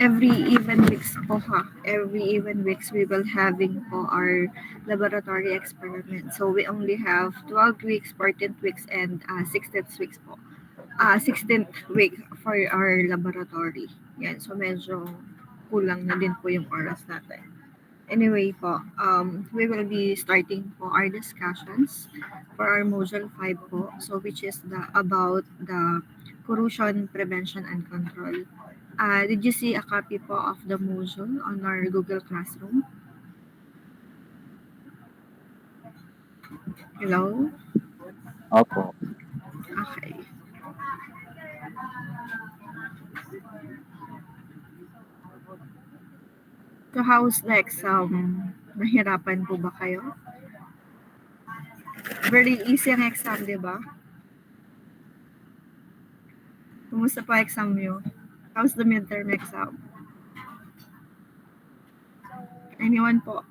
Every even weeks po ha. Every even weeks we will having po our laboratory experiment. So we only have 12 weeks, 14th weeks, and 16th weeks po. 16th week for our laboratory. Yan. So medyo kulang na din po yung oras natin. Anyway po, we will be starting po our discussions for our module 5 po. So which is about the corrosion prevention and control. Did you see a copy po of the module on our Google Classroom? Hello? Opo. Okay. So how's the exam? Nahirapan po ba kayo? Very easy ang exam, di ba? Kumusta pa exam nyo? How's the midterm exam? Anyone po?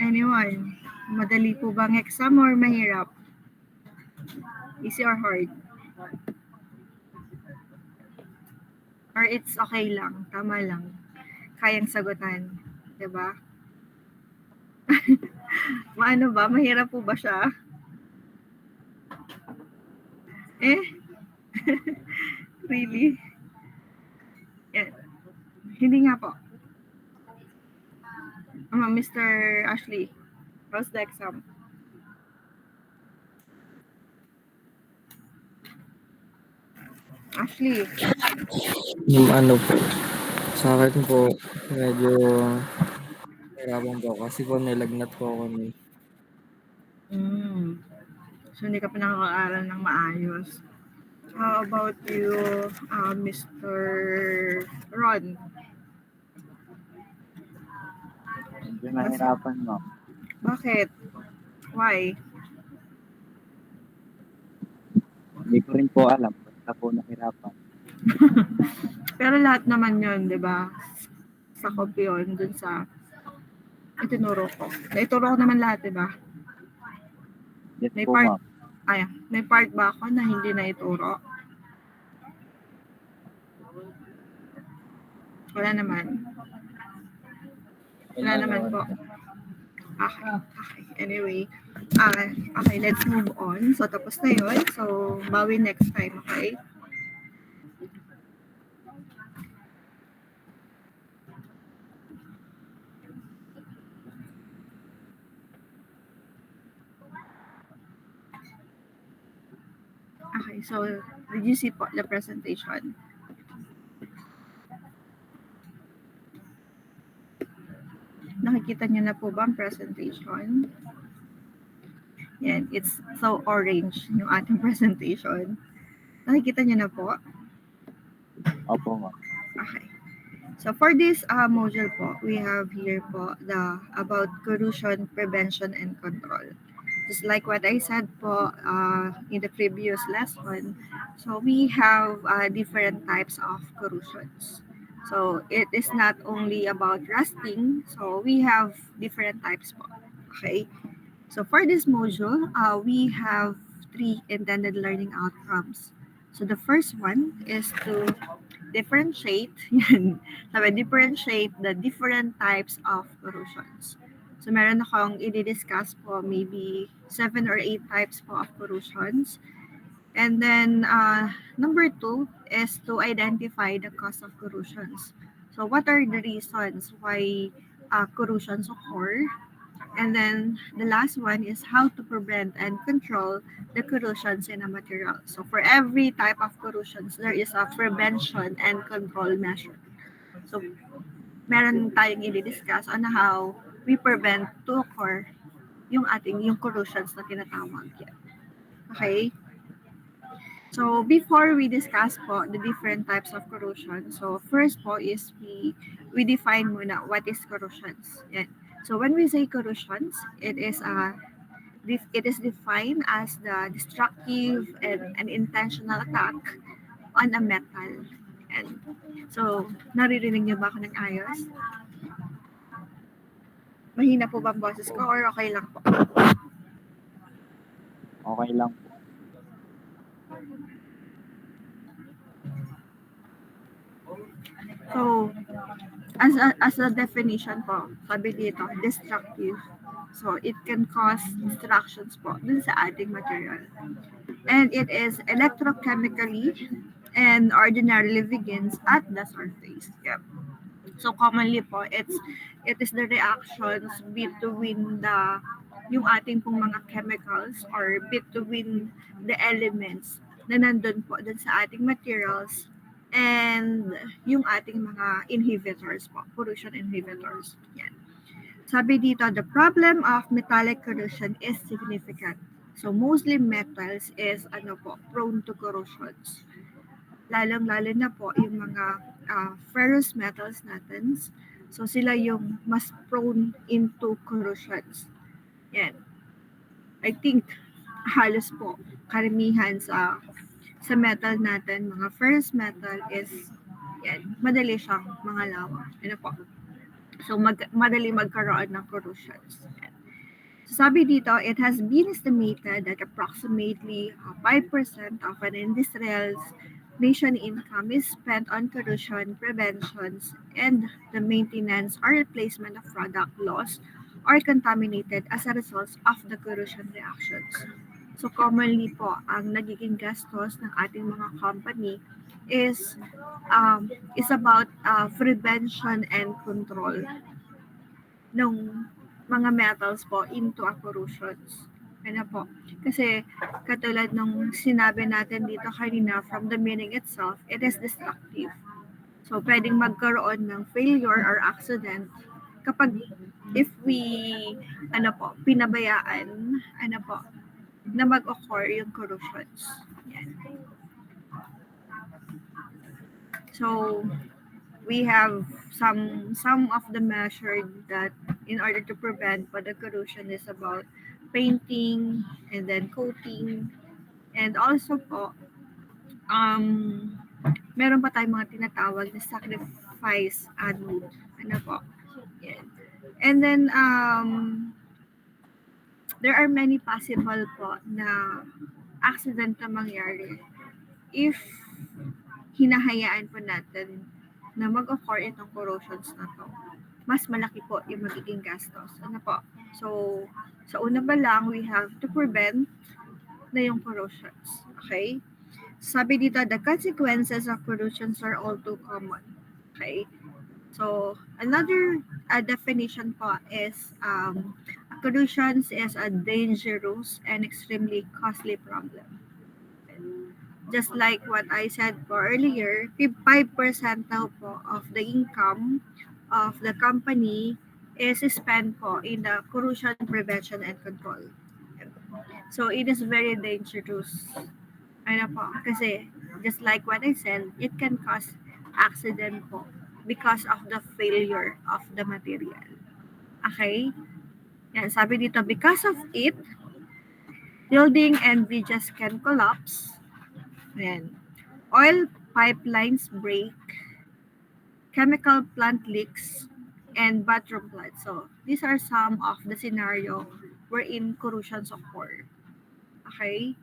Anyone? Madali po bang exam or mahirap? Easy or hard? Or it's okay lang, tama lang. Kayang sagutan, 'di ba? Maano ba? Mahirap po ba siya? Eh? Really? Yeah. Hindi nga po. Mr. Ashley, how's the exam? Ashley, Yung ano po, sa akin po, medyo hirapan po kasi po nilagnat po ako ni. So hindi ka pa nakaka-aral ng maayos. How about you, Mr. Ron? Medyo nahirapan, ma'am. Bakit? Why? Hindi ko rin po alam. Basta po nahirapan. Pero lahat naman yun, di ba? Sakop yun dun sa itinuro ko. Naituro ko naman lahat, di ba? Yes May po, part, ma'am. may part ba ako na hindi naituro? Wala naman. Wala naman po. Okay. Anyway, okay, let's move on. So, tapos na yun. So, bawi next time, okay? Okay, so, did you see po the presentation? Nakikita niyo na po ba ang presentation? Yan, it's so orange yung ating presentation. Nakikita niyo na po? Opo, ma'am. Okay. So for this module po, we have here po the about corrosion prevention and control. Just like what I said po in the previous lesson, so we have different types of corrosions. So it is not only about rusting, so we have different types po. Okay. So for this module, we have 3 intended learning outcomes. So the first one is to differentiate, differentiate the different types of corrosions. So meron akong i-discuss po maybe 7 or 8 types po of corrosions. And then number 2 is to identify the cause of corrosions. So what are the reasons why corrosions occur? And then the last one is how to prevent and control the corrosions in a material. So for every type of corrosions, there is a prevention and control measure. So meron tayong i-discuss on how we prevent to occur yung corrosions na tinatawag yan. Okay? So before we discuss po the different types of corrosion, so first po is we define muna what is corrosions. Yan. So when we say corrosions, it is defined as the destructive and intentional attack on a metal. And so naririnig niyo ba ako ng ayos? Mahina po ba ang boses ko or okay lang po? Okay lang po. So, as a definition po, sabi dito, destructive. So, it can cause destructions po dun sa ating material. And it is electrochemically and ordinarily begins at the surface. Yep. So commonly po, it is the reactions between yung ating pong mga chemicals or between the elements na nandun po dun sa ating materials and yung ating mga inhibitors po, corrosion inhibitors. Yan. Sabi dito, the problem of metallic corrosion is significant. So mostly metals is prone to corrosions. Lalong-lalo na po yung mga ferrous metals natin. So sila yung mas prone into corrosions. Yan. I think halos po karamihan sa metal natin, mga ferrous metal is yan, madali siyang mga lawa. Ano po? So madali magkaroon ng corrosions. Yan. So sabi dito, it has been estimated that approximately 5% of an industrial's nation income is spent on corrosion preventions and the maintenance or replacement of product lost or contaminated as a result of the corrosion reactions. So commonly po, ang nagiging gastos ng ating mga company is about prevention and control ng mga metals po into a corrosions. Ano po? Kasi katulad nung sinabi natin dito kanina from the meaning itself, it is destructive. So pwedeng magkaroon ng failure or accident kapag if we pinabayaan na mag-occur yung corrosions. Yan. So we have some of the measures that in order to prevent the corrosion is about painting and then coating and also po meron pa tayong mga tinatawag na sacrifice anode. Ano po? Yan. And then there are many possible po na accident na mangyari if hinahayaan po natin na mag-occur itong corrosions na to. Mas malaki po yung magiging gastos. Ano po? So, sa una pa lang, we have to prevent na yung corrosions. Okay? Sabi dito, the consequences of corrosions are all too common. Okay? So, another definition po is corrosions is a dangerous and extremely costly problem. Just like what I said po earlier, 5% now po of the income of the company is spent po in the corrosion prevention and control. So, it is very dangerous. Ano po? Kasi, just like what I said, it can cause accident po because of the failure of the material. Okay? Yan, sabi dito, because of it, building and bridges can collapse. Yan. Oil pipelines break, chemical plant leaks, and bathroom floods. So, these are some of the scenario wherein corrosions occur. Okay?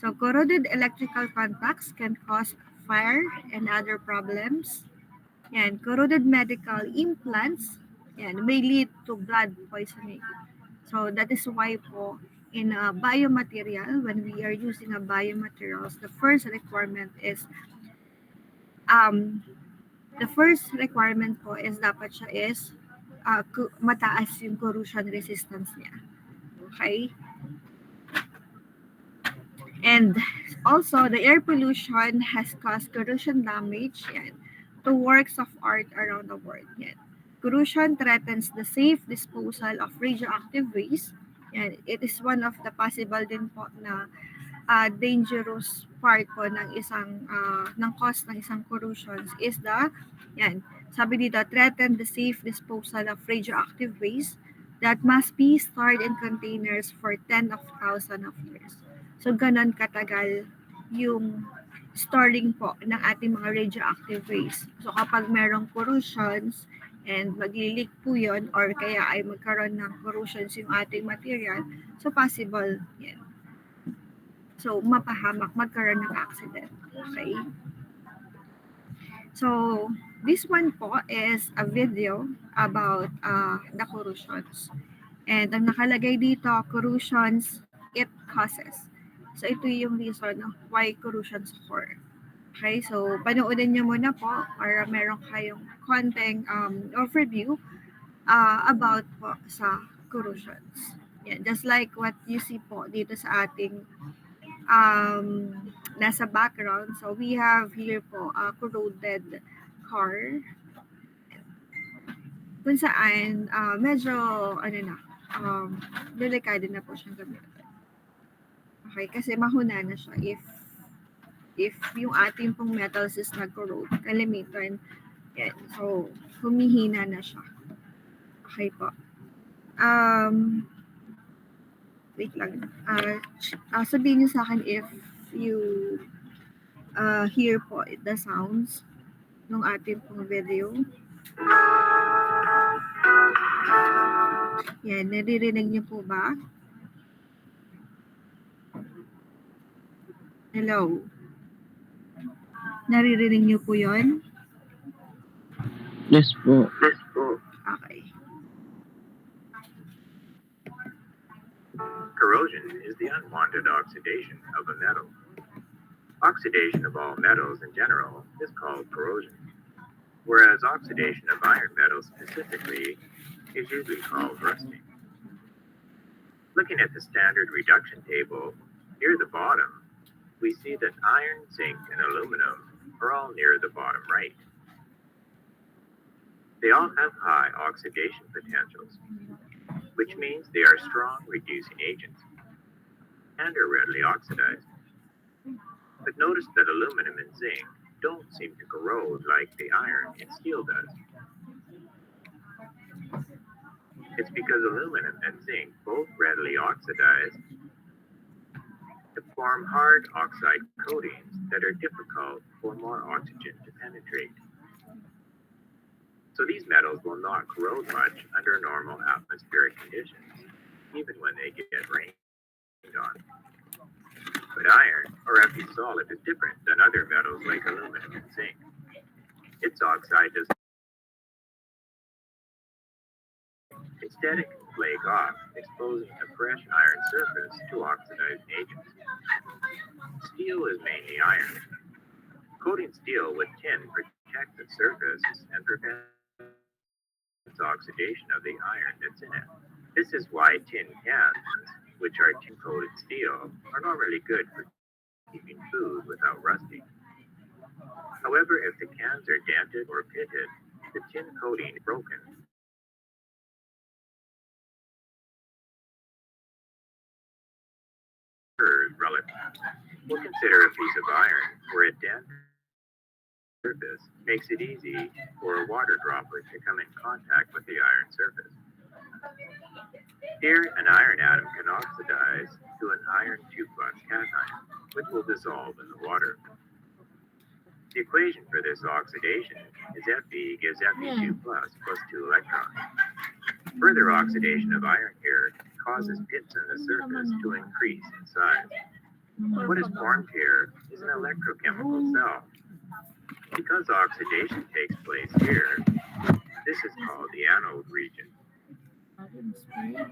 So, corroded electrical contacts can cause fire and other problems. Yan, corroded medical implants yan, may lead to blood poisoning. So, that is why po, in a biomaterial, when we are using a biomaterials, the first requirement po is dapat siya is mataas yung corrosion resistance niya. Okay? And also, the air pollution has caused corrosion damage yan, to works of art around the world. Yan. Corrosion threatens the safe disposal of radioactive waste. Yan. It is one of the possible din po na dangerous part po ng cause ng isang corrosions is sabi dito, threaten the safe disposal of radioactive waste that must be stored in containers for 10,000 of years. So, ganon katagal yung storing po ng ating mga radioactive waste. So, kapag merong corrosions, and magli-leak po yun or kaya ay magkaroon ng corrosions yung ating material, so possible yan. So, mapahamak, magkaroon ng accident. Okay? So, this one po is a video about the corrosions. And ang nakalagay dito, corrosions it causes. So, ito yung reason why corrosions occur. Okay, so panoorin nyo muna po para meron kayong konting overview about po sa corrosions. Yan, just like what you see po dito sa ating nasa background. So we have here po a corroded car kung saan medyo delikado na po siyang gamitin. Okay, kasi mahuna na siya if yung ating pong metals is nag-corrode, kalimitan, yan. So, humihina na siya. Okay po. Wait lang. Sabihin niyo sa akin if you hear po the sounds ng ating pong video. Yan, naririnig niyo po ba? Hello? Naririnig niyo po yun? Yes po. Okay. Corrosion is the unwanted oxidation of a metal. Oxidation of all metals in general is called corrosion, whereas oxidation of iron metals specifically is usually called rusting. Looking at the standard reduction table, near the bottom, we see that iron, zinc, and aluminum are all near the bottom right. They all have high oxidation potentials, which means they are strong reducing agents and are readily oxidized. But notice that aluminum and zinc don't seem to corrode like the iron and steel does. It's because aluminum and zinc both readily oxidize to form hard oxide coatings that are difficult for more oxygen to penetrate. So these metals will not corrode much under normal atmospheric conditions, even when they get rained on. But iron, or Fe solid, is different than other metals like aluminum and zinc. Its oxide does instead it can flake off, exposing a fresh iron surface to oxidized agents. Steel is mainly iron. Coating steel with tin protects its surface and prevents oxidation of the iron that's in it. This is why tin cans, which are tin-coated steel, are normally good for keeping food without rusting. However, if the cans are dented or pitted, the tin coating is broken. We'll consider a piece of iron where a dent surface makes it easy for a water droplet to come in contact with the iron surface. Here, an iron atom can oxidize to an iron 2+ cation, which will dissolve in the water. The equation for this oxidation is Fe gives Fe2+ plus 2 electrons. Further oxidation of iron here causes pits in the surface to increase in size. What is formed here is an electrochemical cell. Because oxidation takes place here, this is called the anode region.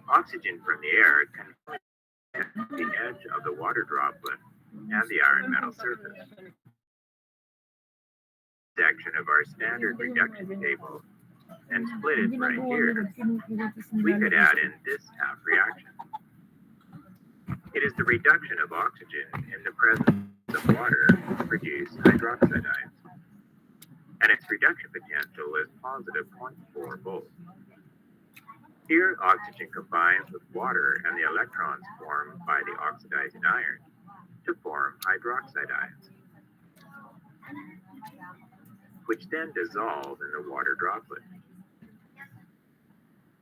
Oxygen from the air can hit the edge of the water droplet and the iron metal surface. Section of our standard reduction table and split it right here. We could add in this half reaction. It is the reduction of oxygen in the presence of water to produce hydroxide ions, and its reduction potential is positive 0.4 volts. Here, oxygen combines with water and the electrons formed by the oxidizing iron to form hydroxide ions, which then dissolve in the water droplet.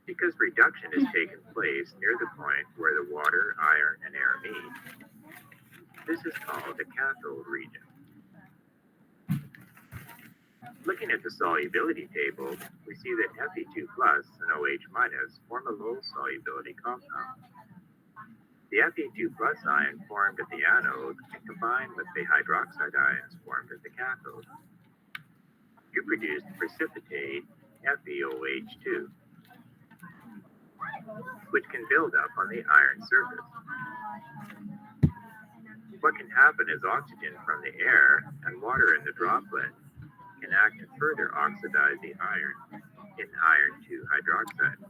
Because reduction is taking place near the point where the water, iron, and air meet, this is called the cathode region. Looking at the solubility table, we see that Fe2 plus and OH minus form a low solubility compound. The Fe2 plus ion formed at the anode can combine with the hydroxide ions formed at the cathode. You produce the precipitate FeOH2, which can build up on the iron surface. What can happen is oxygen from the air and water in the droplet can act to further oxidize the iron in iron 2 hydroxide.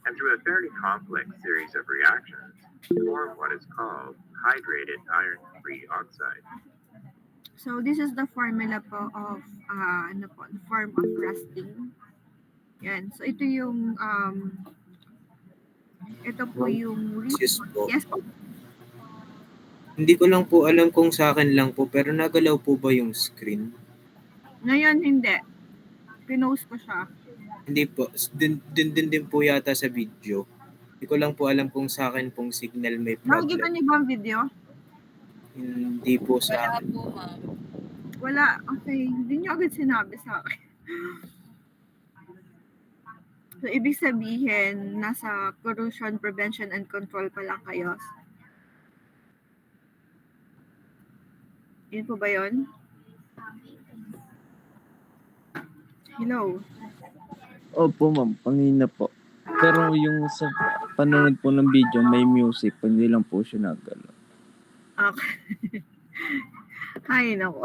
And through a fairly complex series of reactions, form what is called hydrated iron-free oxide. So this is the formula po of the form of rusting. Yan. So ito yung Yes po. Yes po. Hindi ko lang po alam kung sa akin lang po, pero nagalaw po ba yung screen? Ngayon hindi. Pinost ko siya. Hindi po. Din po yata sa video. Hindi ko lang po alam kung sa akin pong signal may Nakikita problem. niyo ba ang video? Hindi po sa akin. Wala. Okay. Hindi niyo agad sinabi sa akin. So, ibig sabihin, nasa corrosion prevention and control pa lang kayo. Yun po ba yun? Hello? Opo, ma'am. Pangina po. Pero yung sa panonood po ng video, may music. Hindi lang po siya nagalaw. Okay. Ay, nako.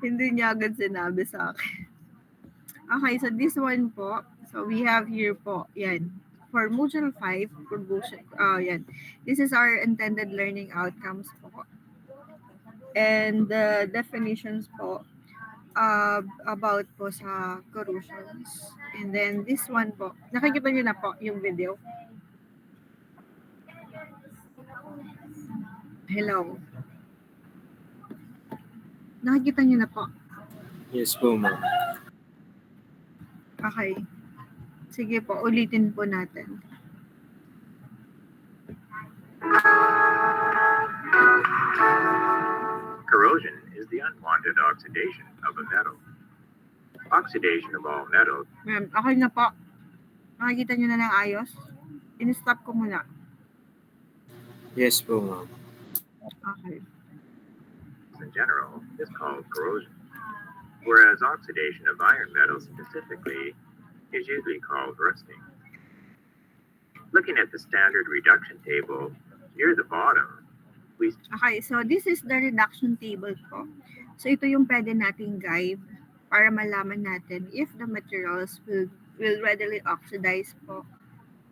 Hindi niya agad sinabi sa akin. Okay, so this one po. So, we have here po. Yan. For module 5, yan. This is our intended learning outcomes po. And the definitions po about po sa corrosions. And then this one po. Nakikita niyo na po yung video. Hello. Nakikita niyo na po. Yes po, ma'am. Okay. Sige po, ulitin po natin. Corrosion is the unwanted oxidation of a metal. Oxidation of all metals Ma'am, okay na po. Nakikita niyo na ng ayos? In-stop ko muna. Yes po, ma'am. Okay. in general is called corrosion, whereas oxidation of iron metals specifically is usually called rusting. Looking at the standard reduction table, near the bottom, we Okay, so this is the reduction table po. So ito yung pwede nating guide para malaman natin if the materials will readily oxidize po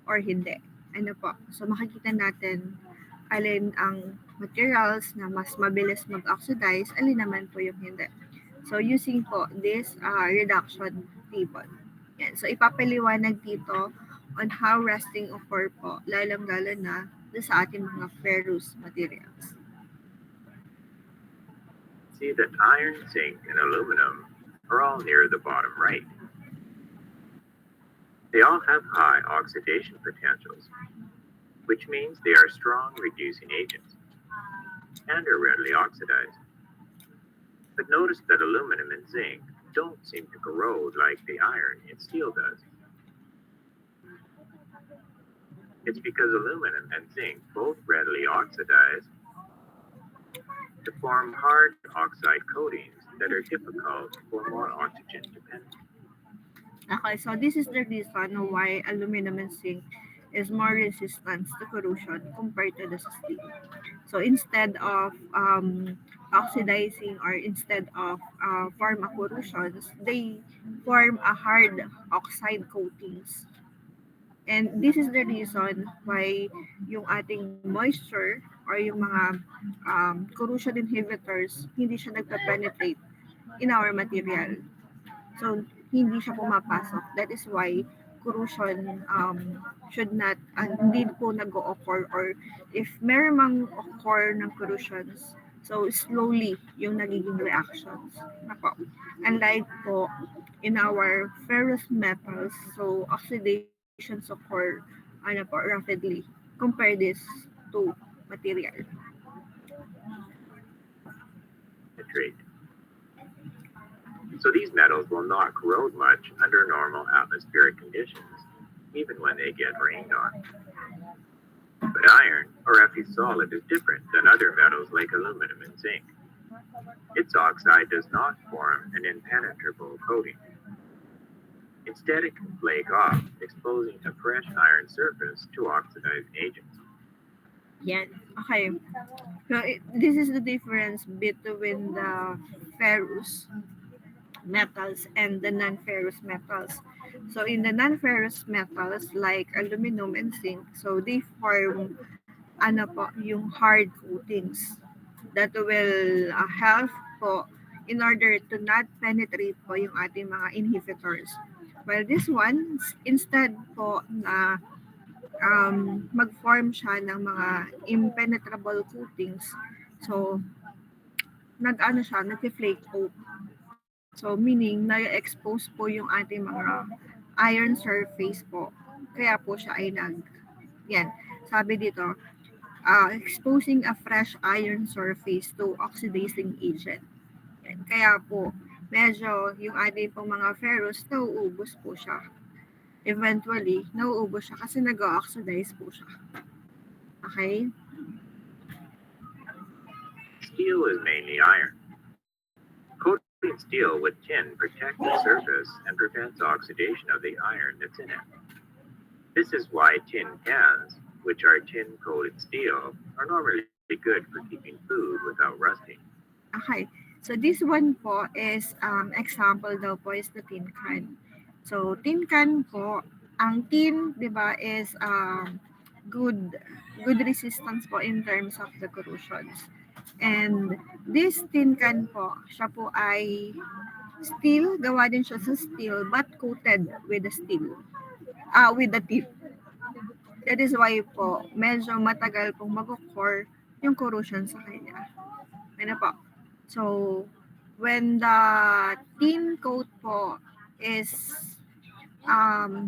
or hindi. Ano po? So makikita natin alin ang materials na mas mabilis mag-oxidize, alin naman po yung hindi. So using po this reduction table. Yan. So ipapaliwanag dito on how rusting occur po, lalong-lalo na sa ating mga ferrous materials. see that iron, zinc, and aluminum are all near the bottom right. They all have high oxidation potentials, which means they are strong reducing agents and are readily oxidized. But notice that aluminum and zinc don't seem to corrode like the iron and steel does. It's because aluminum and zinc both readily oxidize to form hard oxide coatings that are difficult or more oxygen dependent. Okay, so this is the reason why aluminum and zinc is more resistant to corrosion compared to the steel. So instead of oxidizing or instead of form a corrosions, they form a hard oxide coatings. And this is the reason why yung ating moisture or yung mga corrosion inhibitors, hindi siya nagpa-penetrate in our material. So, hindi siya pumapasok. That is why corrosion should not, hindi po nag-o-occur, or if meron mang occur ng corrosions, so slowly yung nagiging reactions. Ako. Unlike po in our ferrous metals, so oxidations occur rapidly. Compare this to material. Nitrate. So these metals will not corrode much under normal atmospheric conditions, even when they get rained on. But iron, or Fe solid, is different than other metals like aluminum and zinc. Its oxide does not form an impenetrable coating. Instead, it can flake off, exposing a fresh iron surface to oxidized agents. Yan. Okay. So, this is the difference between the ferrous metals and the non-ferrous metals. So, in the non-ferrous metals, like aluminum and zinc, so they form yung hard coatings that will help po in order to not penetrate po yung ating mga inhibitors. While this one, instead po na mag-form siya ng mga impenetrable coatings. So, nag-flake coat. So, meaning, na-expose po yung ating mga iron surface po. Kaya po siya ay yan, sabi dito, exposing a fresh iron surface to oxidizing agent. Yan. Kaya po, medyo yung ating pong mga ferrous, nauubos po siya. Eventually, nauubos siya kasi nag-oxidize po siya. Okay? Steel is mainly iron. Coating steel with tin protects the surface and prevents oxidation of the iron that's in it. This is why tin cans, which are tin-coated steel, are normally good for keeping food without rusting. Okay. So this one po is example daw po is the tin can. So tin can po, ang tin, 'di ba, is good resistance po in terms of the corrosions. And this tin can po, siya po ay steel, gawa din siya sa steel but coated with the steel. With the tin. That is why po, medyo matagal pong mag-occur yung corrosion sa kanya. Ano po? So, when the tin coat po is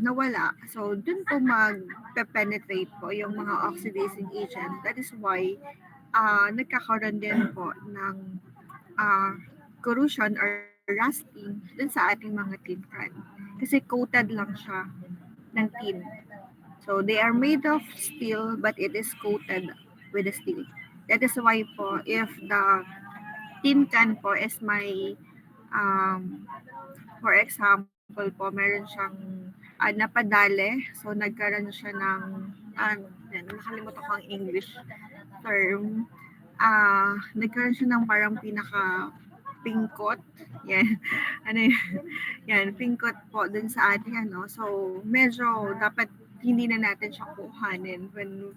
nawala, so dun po mag-penetrate po yung mga oxidizing agent. That is why nagkakaroon din po ng corrosion or rusting dun sa ating mga tin can. Kasi coated lang siya ng tin. So, they are made of steel but it is coated with the steel. That is why po, if the tin can po is may, for example po, meron siyang napadali. So, nagkaroon siya ng, nakalimutan ko ang English term. Nagkaroon siya ng parang pinaka-pingkot. Yan. Yan, pingkot po dun sa ating So, medyo dapat hindi na natin siya kuhanin when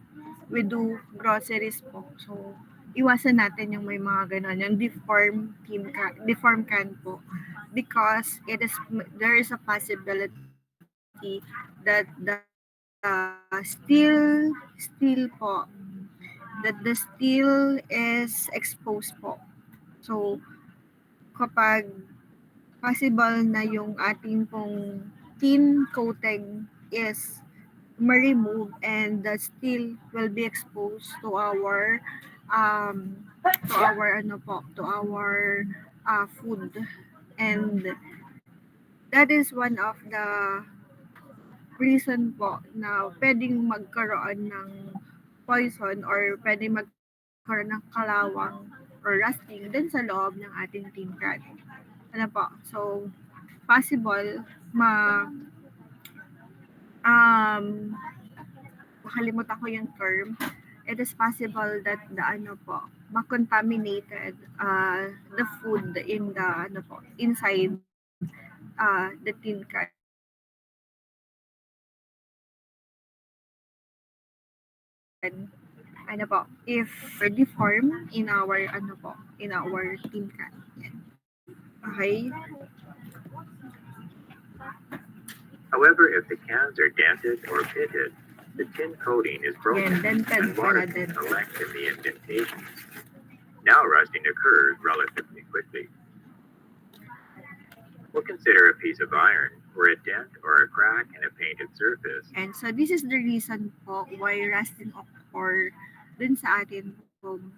we do groceries po. So, iwasan natin yung may mga ganon, yung deform can po. Because there is a possibility that the steel po, that the steel is exposed po. So, kapag possible na yung ating pong tin coating is ma-remove and the steel will be exposed to our food, and that is one of the reason po na pwedeng magkaroon ng poison or pwedeng magkaroon ng kalawang or rusting din sa loob ng ating tin can. So possible makalimutan ko yung term. It is possible that the ma-contaminated the food in the inside the tin can. If deform in our in our tin can. Yan. Okay? However, if the cans are dented or pitted, the tin coating is broken dented and pala, water can dented. collect in the indentations. Now rusting occurs relatively quickly. We'll consider a piece of iron where a dent or a crack in a painted surface. And so this is the reason po why rusting occur dun sa atin pong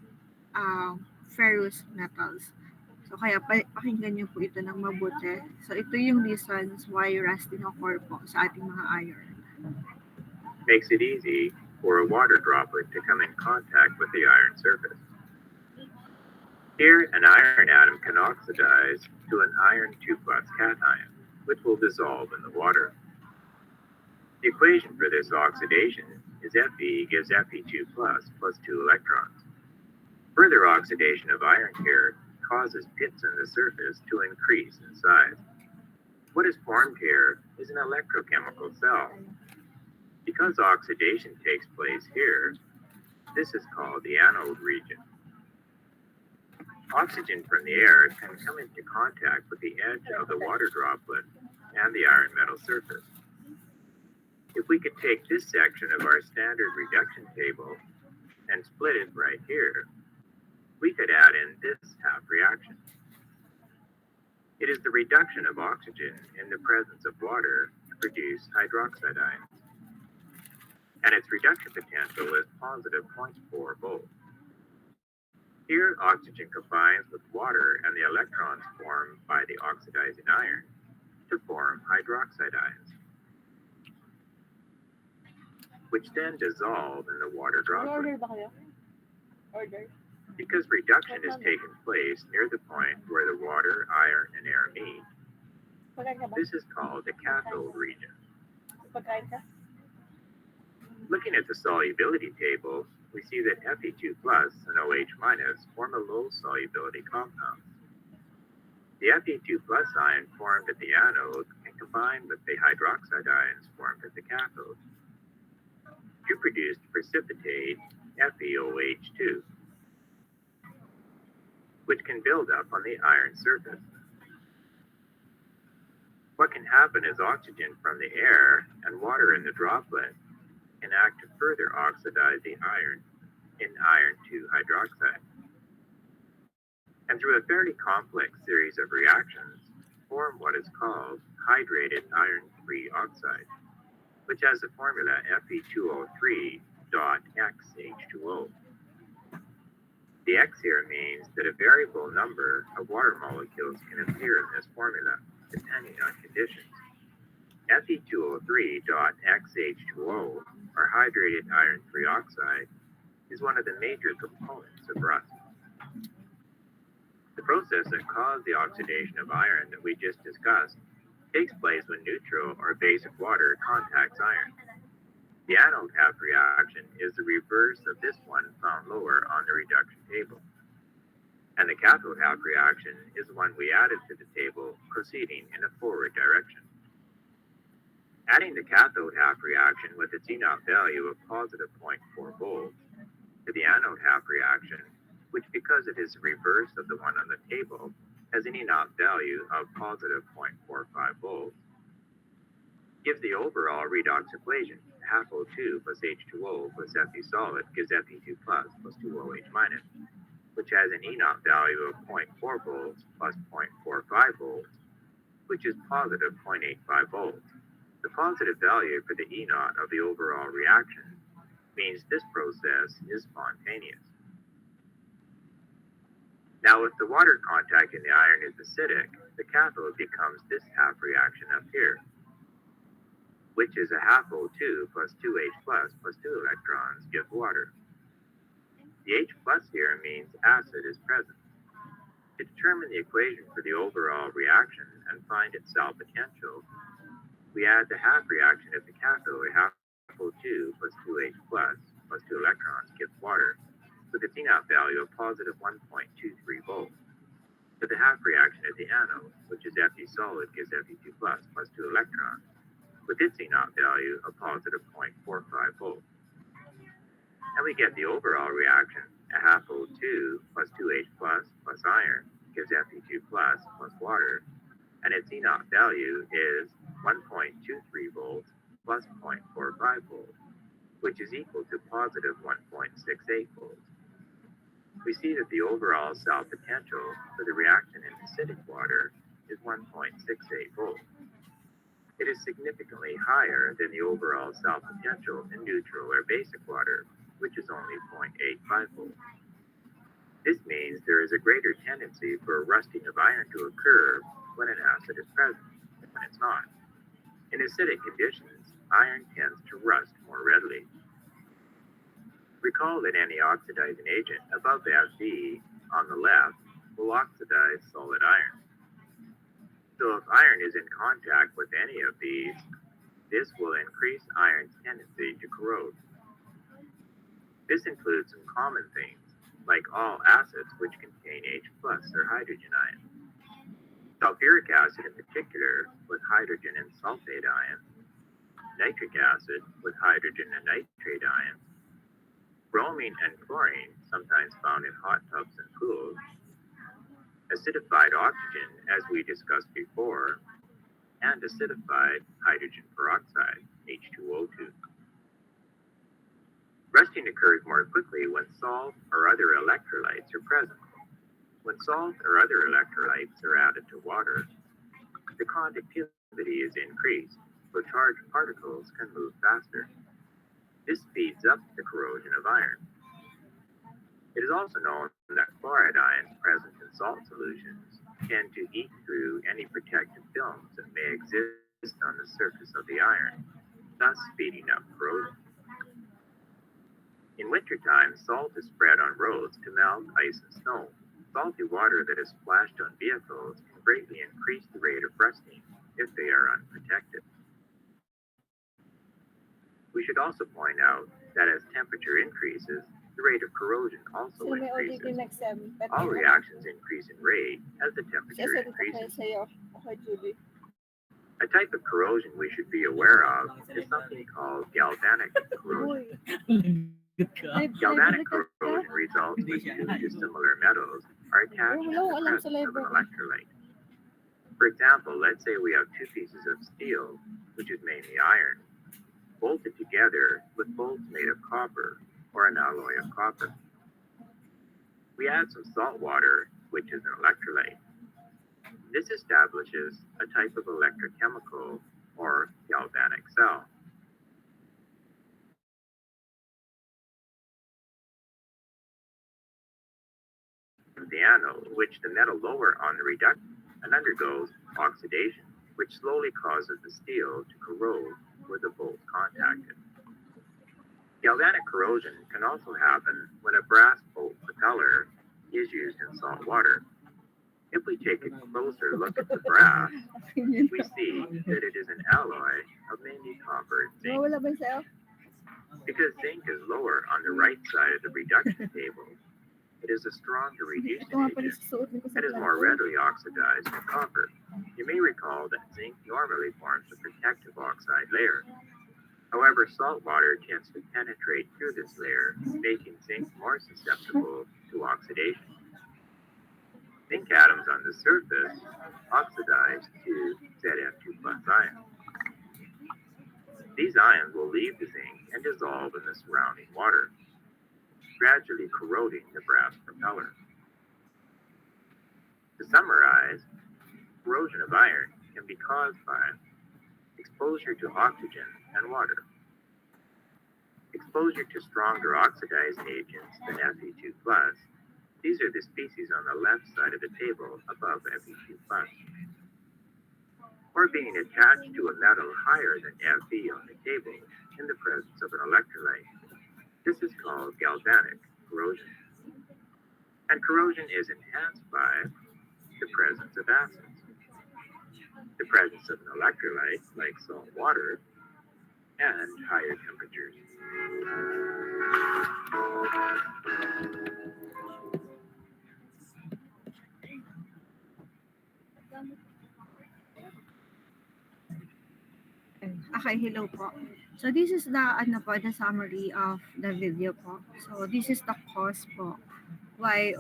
ferrous metals. So kaya pakinggan niyo po ito ng mabuti. So ito yung reasons why rusting occur po sa ating mga iron. Makes it easy for a water droplet to come in contact with the iron surface. Here, an iron atom can oxidize to an iron 2+ cation, which will dissolve in the water. The equation for this oxidation is Fe gives Fe2+ plus 2 electrons. Further oxidation of iron here causes pits in the surface to increase in size. What is formed here is an electrochemical cell. Because oxidation takes place here, this is called the anode region. Oxygen from the air can come into contact with the edge of the water droplet and the iron metal surface. If we could take this section of our standard reduction table and split it right here, we could add in this half reaction. It is the reduction of oxygen in the presence of water to produce hydroxide ions. And its reduction potential is positive 0.4 volts. Here, oxygen combines with water and the electrons formed by the oxidizing iron to form hydroxide ions, which then dissolve in the water droplet. Because reduction is taking place near the point where the water, iron, and air meet, this is called the cathode region. Looking at the solubility table, we see that Fe2+ and OH- form a low solubility compound. The Fe2+ ion formed at the anode can combine with the hydroxide ions formed at the cathode to produce the precipitate FeOH2, which can build up on the iron surface. What can happen is oxygen from the air and water in the droplet can act to further oxidize the iron in iron 2 hydroxide. And through a fairly complex series of reactions, form what is called hydrated iron 3 oxide, which has the formula Fe2O3.XH2O. The X here means that a variable number of water molecules can appear in this formula, depending on conditions. Fe2O3.XH2O, or hydrated iron 3 oxide, is one of the major components of rust. The process that caused the oxidation of iron that we just discussed takes place when neutral or basic water contacts iron. The anode half reaction is the reverse of this one found lower on the reduction table. And the cathode half reaction is the one we added to the table, proceeding in a forward direction. Adding the cathode half reaction with its E0 value of positive 0.4 volts to the anode half reaction, which because it is the reverse of the one on the table, has an E0 value of positive 0.45 volts, gives the overall redox equation. Half O2 plus H2O plus Fe solid gives Fe2 plus 2OH-, which has an E0 value of 0.4 volts plus 0.45 volts, which is positive 0.85 volts. The positive value for the E0 of the overall reaction means this process is spontaneous. Now, if the water contacting the iron is acidic, the cathode becomes this half reaction up here, which is a half O2 plus 2H plus 2 electrons gives water. The H plus here means acid is present. To determine the equation for the overall reaction and find its cell potential, we add the half reaction of the cathode, half O2 plus 2H plus 2 electrons gives water, with its E0 value of positive 1.23 volts, to the half reaction at the anode, which is Fe solid gives Fe2 plus 2 electrons, with its E0 value of positive 0.45 volts. And we get the overall reaction, a half O2 plus 2H plus iron gives Fe2 plus water, and its E0 value is 1.23 volts plus 0.45 volts, which is equal to positive 1.68 volts. We see that the overall cell potential for the reaction in acidic water is 1.68 volts. It is significantly higher than the overall cell potential in neutral or basic water, which is only 0.85 volts. This means there is a greater tendency for rusting of iron to occur when an acid is present than when it's not. In acidic conditions, iron tends to rust more readily. Recall that any oxidizing agent above Fb on the left will oxidize solid iron. So if iron is in contact with any of these, this will increase iron's tendency to corrode. This includes some common things, like all acids which contain H+ or hydrogen ion. Sulfuric acid in particular with hydrogen and sulfate ions, nitric acid with hydrogen and nitrate ions, bromine and chlorine sometimes found in hot tubs and pools, acidified oxygen as we discussed before, and acidified hydrogen peroxide, H2O2. Rusting occurs more quickly when salt or other electrolytes are present. When salt or other electrolytes are added to water, the conductivity is increased, so charged particles can move faster. This speeds up the corrosion of iron. It is also known that chloride ions present in salt solutions tend to eat through any protective films that may exist on the surface of the iron, thus speeding up corrosion. In wintertime, salt is spread on roads to melt ice and snow. Salty water that is splashed on vehicles can greatly increase the rate of rusting if they are unprotected. We should also point out that as temperature increases, the rate of corrosion also increases. All reactions increase in rate as the temperature increases. A type of corrosion we should be aware of is something called galvanic corrosion. Galvanic corrosion results when two dissimilar metals are attached in the presence of an electrolyte. For example, let's say we have two pieces of steel, which is mainly iron, bolted together with bolts made of copper or an alloy of copper. We add some salt water, which is an electrolyte. This establishes a type of electrochemical or galvanic cell. The anode, which the metal lower on the reduction and undergoes oxidation, which slowly causes the steel to corrode where the bolt contacted. Galvanic corrosion can also happen when a brass bolt propeller is used in salt water. If we take a closer look at the brass, we see that it is an alloy of mainly copper and zinc. Because zinc is lower on the right side of the reduction table, it is a stronger reducing agent that is more readily oxidized than copper. You may recall that zinc normally forms a protective oxide layer. However, salt water tends to penetrate through this layer, making zinc more susceptible to oxidation. Zinc atoms on the surface oxidize to Zf2+ ions. These ions will leave the zinc and dissolve in the surrounding water, gradually corroding the brass propeller. To summarize, corrosion of iron can be caused by exposure to oxygen and water, exposure to stronger oxidizing agents than Fe2+. These are the species on the left side of the table above Fe2+. Or being attached to a metal higher than Fe on the table in the presence of an electrolyte. This is called galvanic corrosion. And corrosion is enhanced by the presence of acids, the presence of an electrolyte like salt water, and higher temperatures. Okay, hello po. So this is the summary of the video po. So this is the cause po why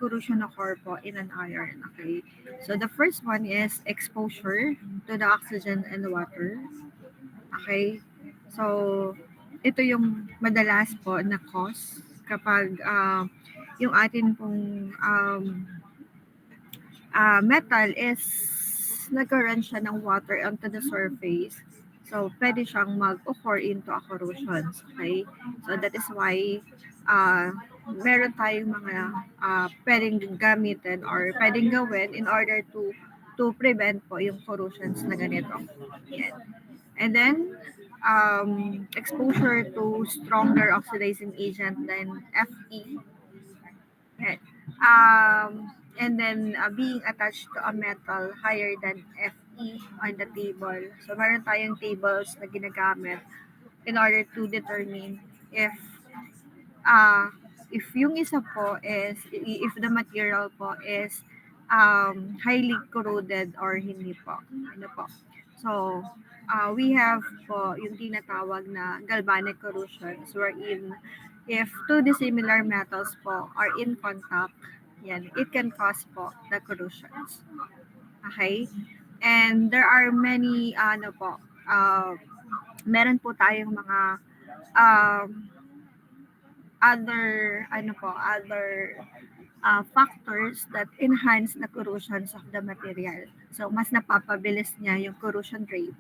corrosion occur po in an iron. Okay. So the first one is exposure to the oxygen and water. Okay. So ito yung madalas po na cause kapag yung atin pong metal is nagkaroon siya ng water onto the surface. So, pwede siyang mag-occur into a corrosions. Okay? So, that is why meron tayong mga pwedeng gamitin or pwedeng gawin in order to prevent po yung corrosions na ganito. Yan. And then, exposure to stronger oxidizing agent than Fe. Yan. And then, being attached to a metal higher than Fe on the table. So, meron tayong tables na ginagamit in order to determine uh, if yung isa po is, if the material po is highly corroded or hindi po. Ano po. So, we have po yung tinatawag na galvanic corrosions wherein if two dissimilar metals po are in contact, yan, it can cause po the corrosions. Okay? And there are many, meron po tayong mga other factors that enhance the corrosions of the material. So, mas napapabilis niya yung corrosion rate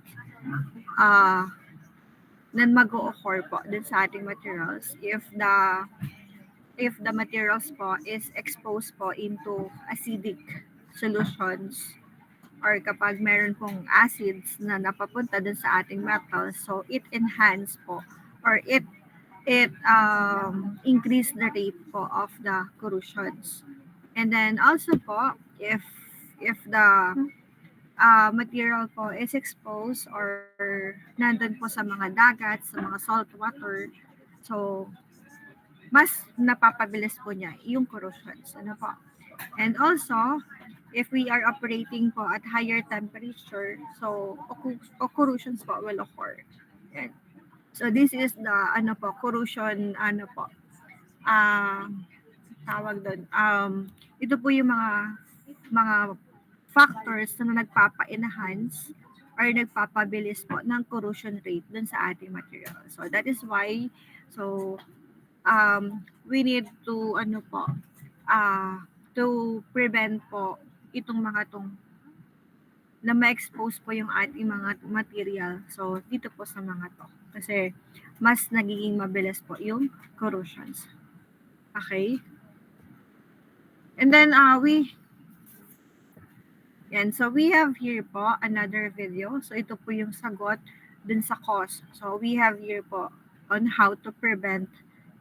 na mag-o-occur po dun sa ating materials if the materials po is exposed po into acidic solutions or kapag meron pong acids na napapunta dun sa ating metals, so it enhance po or it increase the rate po of the corrosions. And then also po, if the material po is exposed or nandun po sa mga dagat, sa mga salt water, so mas napapabilis po niya yung corrosions. Ano po? And also, if we are operating po at higher temperature, so corrosions po will occur. Yan. So this is the corrosion tawag doon. Ito po yung mga factors na nagpapa-enhance or nagpapabilis po ng corrosion rate dun sa ating material. So that is why we need to to prevent po itong mga na ma-expose po yung ating mga material. So dito po sa mga to kasi mas nagiging mabilis po yung corrosions. Okay? And then so we have here po another video. So ito po yung sagot dun sa cause. So we have here po on how to prevent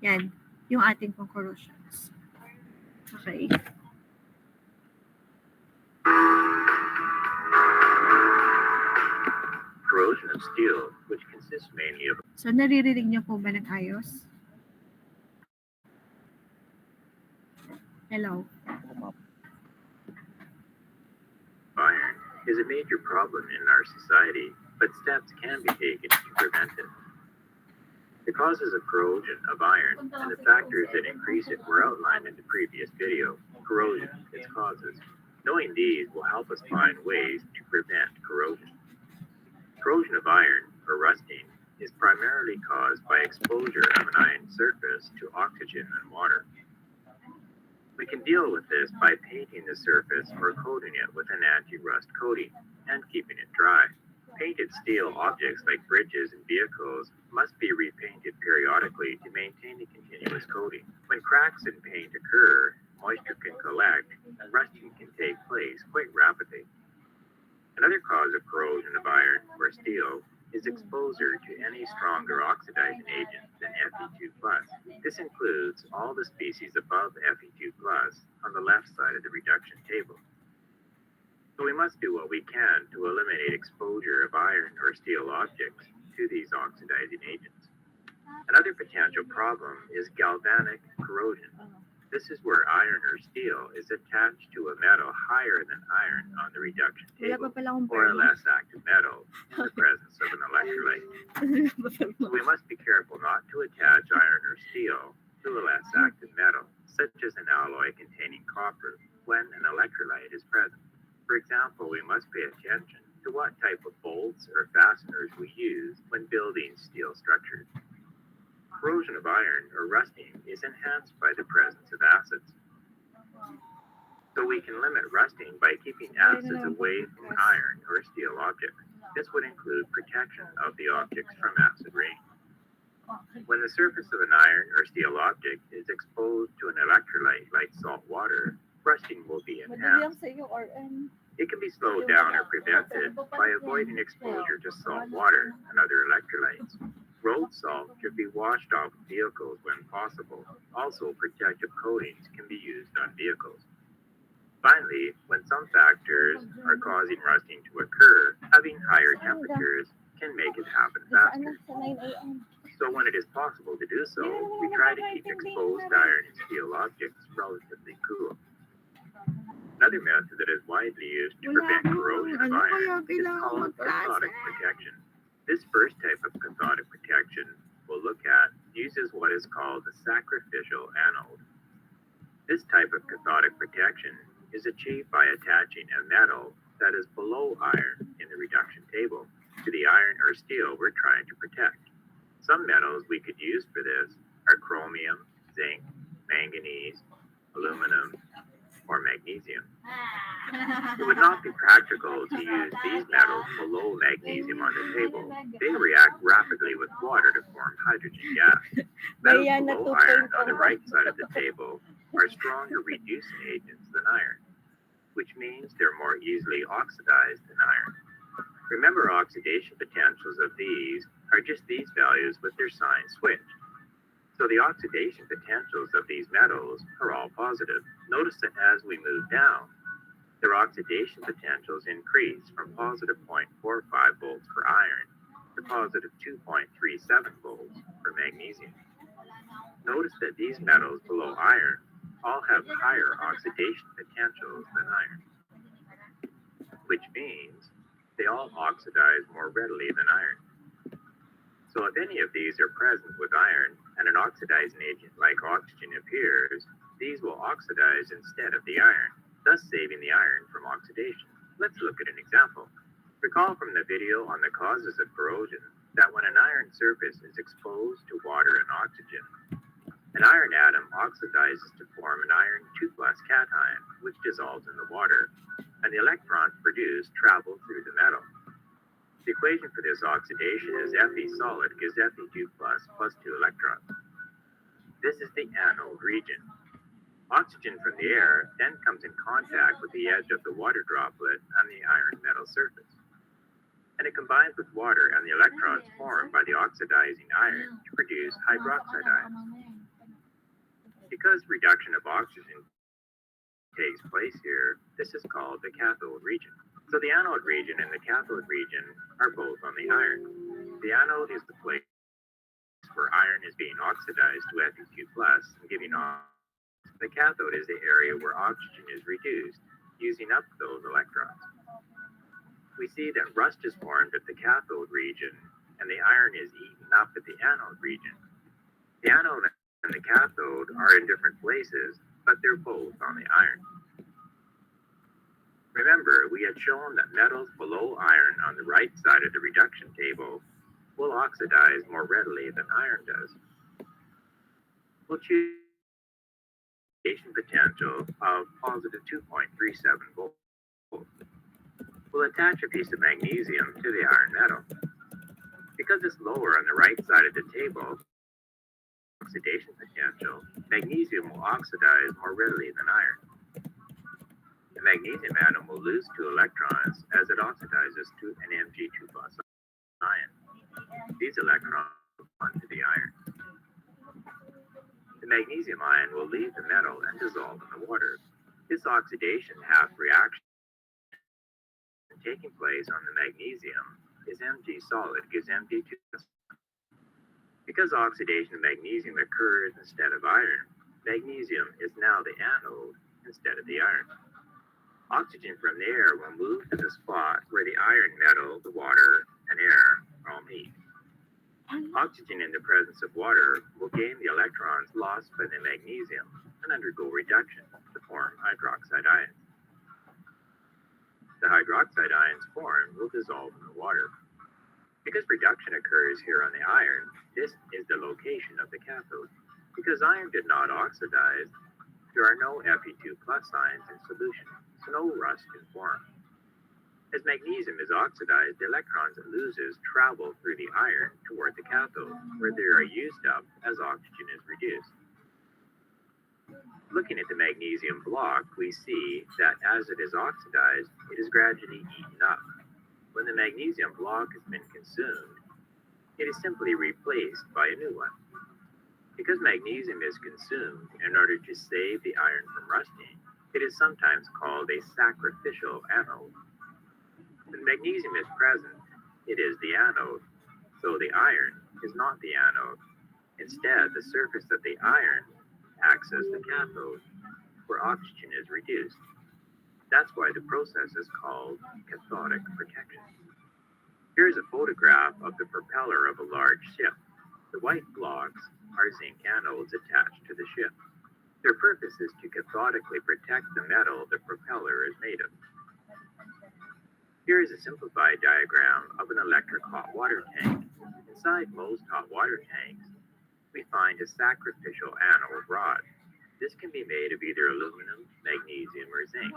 yung ating pong corrosions. Okay. Corrosion of steel, which consists mainly of So naririnig niyo po ba ng ayos? Hello? iron, is a major problem in our society, but steps can be taken to prevent it. The causes of corrosion of iron and the factors that increase it were outlined in the previous video. Corrosion, its causes. Knowing these will help us find ways to prevent corrosion. Corrosion of iron, or rusting, is primarily caused by exposure of an iron surface to oxygen and water. We can deal with this by painting the surface or coating it with an anti-rust coating and keeping it dry. Painted steel objects like bridges and vehicles must be repainted periodically to maintain a continuous coating. When cracks in paint occur, moisture can collect and rusting can take place quite rapidly. Another cause of corrosion of iron or steel is exposure to any stronger oxidizing agent than Fe2+. This includes all the species above Fe2+ on the left side of the reduction table. So we must do what we can to eliminate exposure of iron or steel objects to these oxidizing agents. Another potential problem is galvanic corrosion. This is where iron or steel is attached to a metal higher than iron on the reduction table, or a less active metal in the presence of an electrolyte. We must be careful not to attach iron or steel to a less active metal, such as an alloy containing copper, when an electrolyte is present. For example, we must pay attention to what type of bolts or fasteners we use when building steel structures. Corrosion of iron or rusting is enhanced by the presence of acids. So we can limit rusting by keeping acids away from iron or steel objects. This would include protection of the objects from acid rain. When the surface of an iron or steel object is exposed to an electrolyte like salt water, rusting will be enhanced. It can be slowed down or prevented by avoiding exposure to salt water and other electrolytes. Road salt should be washed off vehicles when possible. Also, protective coatings can be used on vehicles. Finally, when some factors are causing rusting to occur, having higher temperatures can make it happen faster. So when it is possible to do so, we try to keep exposed iron and steel objects relatively cool. Another method that is widely used to prevent corrosion of iron is called cathodic protection. This first type of cathodic protection we'll look at uses what is called the sacrificial anode. This type of cathodic protection is achieved by attaching a metal that is below iron in the reduction table to the iron or steel we're trying to protect. Some metals we could use for this are chromium, zinc, manganese, aluminum, or magnesium. It would not be practical to use these metals below magnesium on the table. They react rapidly with water to form hydrogen gas. Metals below iron on the right side of the table are stronger reducing agents than iron, which means they're more easily oxidized than iron. Remember, oxidation potentials of these are just these values with their sign switched. So the oxidation potentials of these metals are all positive. Notice that as we move down, their oxidation potentials increase from positive 0.45 volts for iron to positive 2.37 volts for magnesium. Notice that these metals below iron all have higher oxidation potentials than iron, which means they all oxidize more readily than iron. So if any of these are present with iron and an oxidizing agent like oxygen appears, these will oxidize instead of the iron, thus saving the iron from oxidation. Let's look at an example. Recall from the video on the causes of corrosion that when an iron surface is exposed to water and oxygen, an iron atom oxidizes to form an iron 2+ cation, which dissolves in the water, and the electrons produced travel through the metal. The equation for this oxidation is Fe solid gives Fe2+ plus 2 electrons. This is the anode region. Oxygen from the air then comes in contact with the edge of the water droplet on the iron metal surface. And it combines with water and the electrons formed by the oxidizing iron to produce hydroxide ions. Because reduction of oxygen takes place here, this is called the cathode region. So the anode region and the cathode region are both on the iron. The anode is the place where iron is being oxidized to Fe2+ and giving off. The cathode is the area where oxygen is reduced, using up those electrons. We see that rust is formed at the cathode region and the iron is eaten up at the anode region. The anode and the cathode are in different places, but they're both on the iron. Remember, we had shown that metals below iron on the right side of the reduction table will oxidize more readily than iron does. We'll choose oxidation potential of positive 2.37 volts. We'll attach a piece of magnesium to the iron metal. Because it's lower on the right side of the table, oxidation potential, magnesium will oxidize more readily than iron. The magnesium atom will lose 2 electrons as it oxidizes to an Mg2+ ion. These electrons bond to the iron. The magnesium ion will leave the metal and dissolve in the water. This oxidation half reaction taking place on the magnesium is Mg solid gives Mg2+. Because oxidation of magnesium occurs instead of iron, magnesium is now the anode instead of the iron. Oxygen from the air will move to the spot where the iron metal, the water, and air all meet. Oxygen in the presence of water will gain the electrons lost by the magnesium and undergo reduction to form hydroxide ions. The hydroxide ions formed will dissolve in the water. Because reduction occurs here on the iron, this is the location of the cathode. Because iron did not oxidize, there are no Fe2+ ions in solution, so no rust can form. As magnesium is oxidized, the electrons it loses travel through the iron toward the cathode, where they are used up as oxygen is reduced. Looking at the magnesium block, we see that as it is oxidized, it is gradually eaten up. When the magnesium block has been consumed, it is simply replaced by a new one. Because magnesium is consumed in order to save the iron from rusting, it is sometimes called a sacrificial anode. When magnesium is present, it is the anode, so the iron is not the anode. Instead, the surface of the iron acts as the cathode, where oxygen is reduced. That's why the process is called cathodic protection. Here's a photograph of the propeller of a large ship. The white blocks are zinc anodes attached to the ship. Their purpose is to cathodically protect the metal the propeller is made of. Here is a simplified diagram of an electric hot water tank. Inside most hot water tanks, we find a sacrificial anode rod. This can be made of either aluminum, magnesium, or zinc.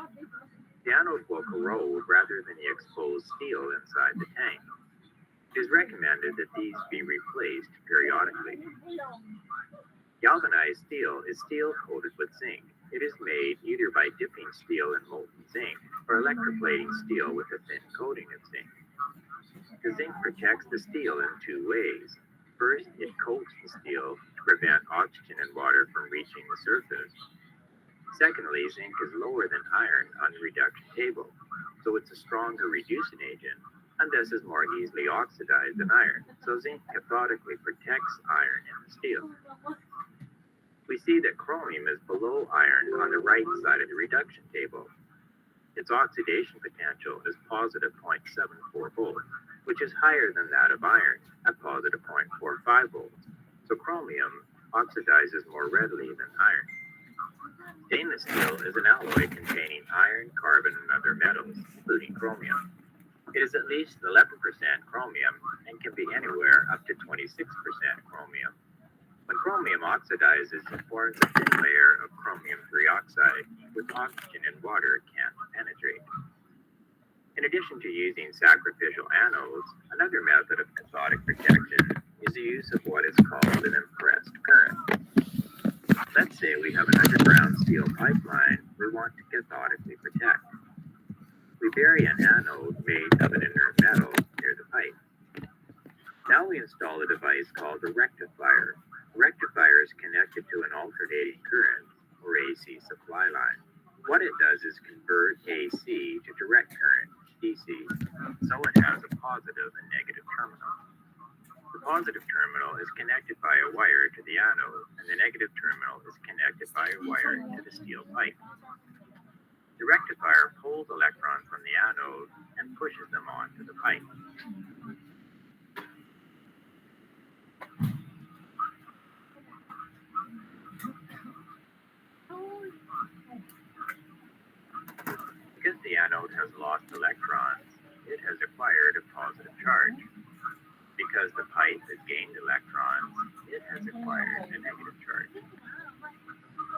The anode will corrode rather than the exposed steel inside the tank. It is recommended that these be replaced periodically. Galvanized steel is steel coated with zinc. It is made either by dipping steel in molten zinc or electroplating steel with a thin coating of zinc. The zinc protects the steel in two ways. First, it coats the steel to prevent oxygen and water from reaching the surface. Secondly, zinc is lower than iron on the reduction table, so it's a stronger reducing agent and thus is more easily oxidized than iron. So zinc cathodically protects iron in the steel. We see that chromium is below iron on the right side of the reduction table. Its oxidation potential is positive 0.74 volts, which is higher than that of iron at positive 0.45 volts. So chromium oxidizes more readily than iron. Stainless steel is an alloy containing iron, carbon, and other metals, including chromium. It is at least 11% chromium and can be anywhere up to 26% chromium. When chromium oxidizes, it forms a thin layer of chromium trioxide, which oxygen and water can't penetrate. In addition to using sacrificial anodes, another method of cathodic protection is the use of what is called an impressed current. Let's say we have an underground steel pipeline we want to cathodically protect. We bury an anode made of an inert metal near the pipe. Now we install a device called a rectifier. A rectifier is connected to an alternating current, or AC supply line. What it does is convert AC to direct current, DC, so it has a positive and negative terminal. The positive terminal is connected by a wire to the anode, and the negative terminal is connected by a wire to the steel pipe. The rectifier pulls electrons from the anode and pushes them onto the pipe. Because the anode has lost electrons, it has acquired a positive charge. Because the pipe has gained electrons, it has acquired a negative charge.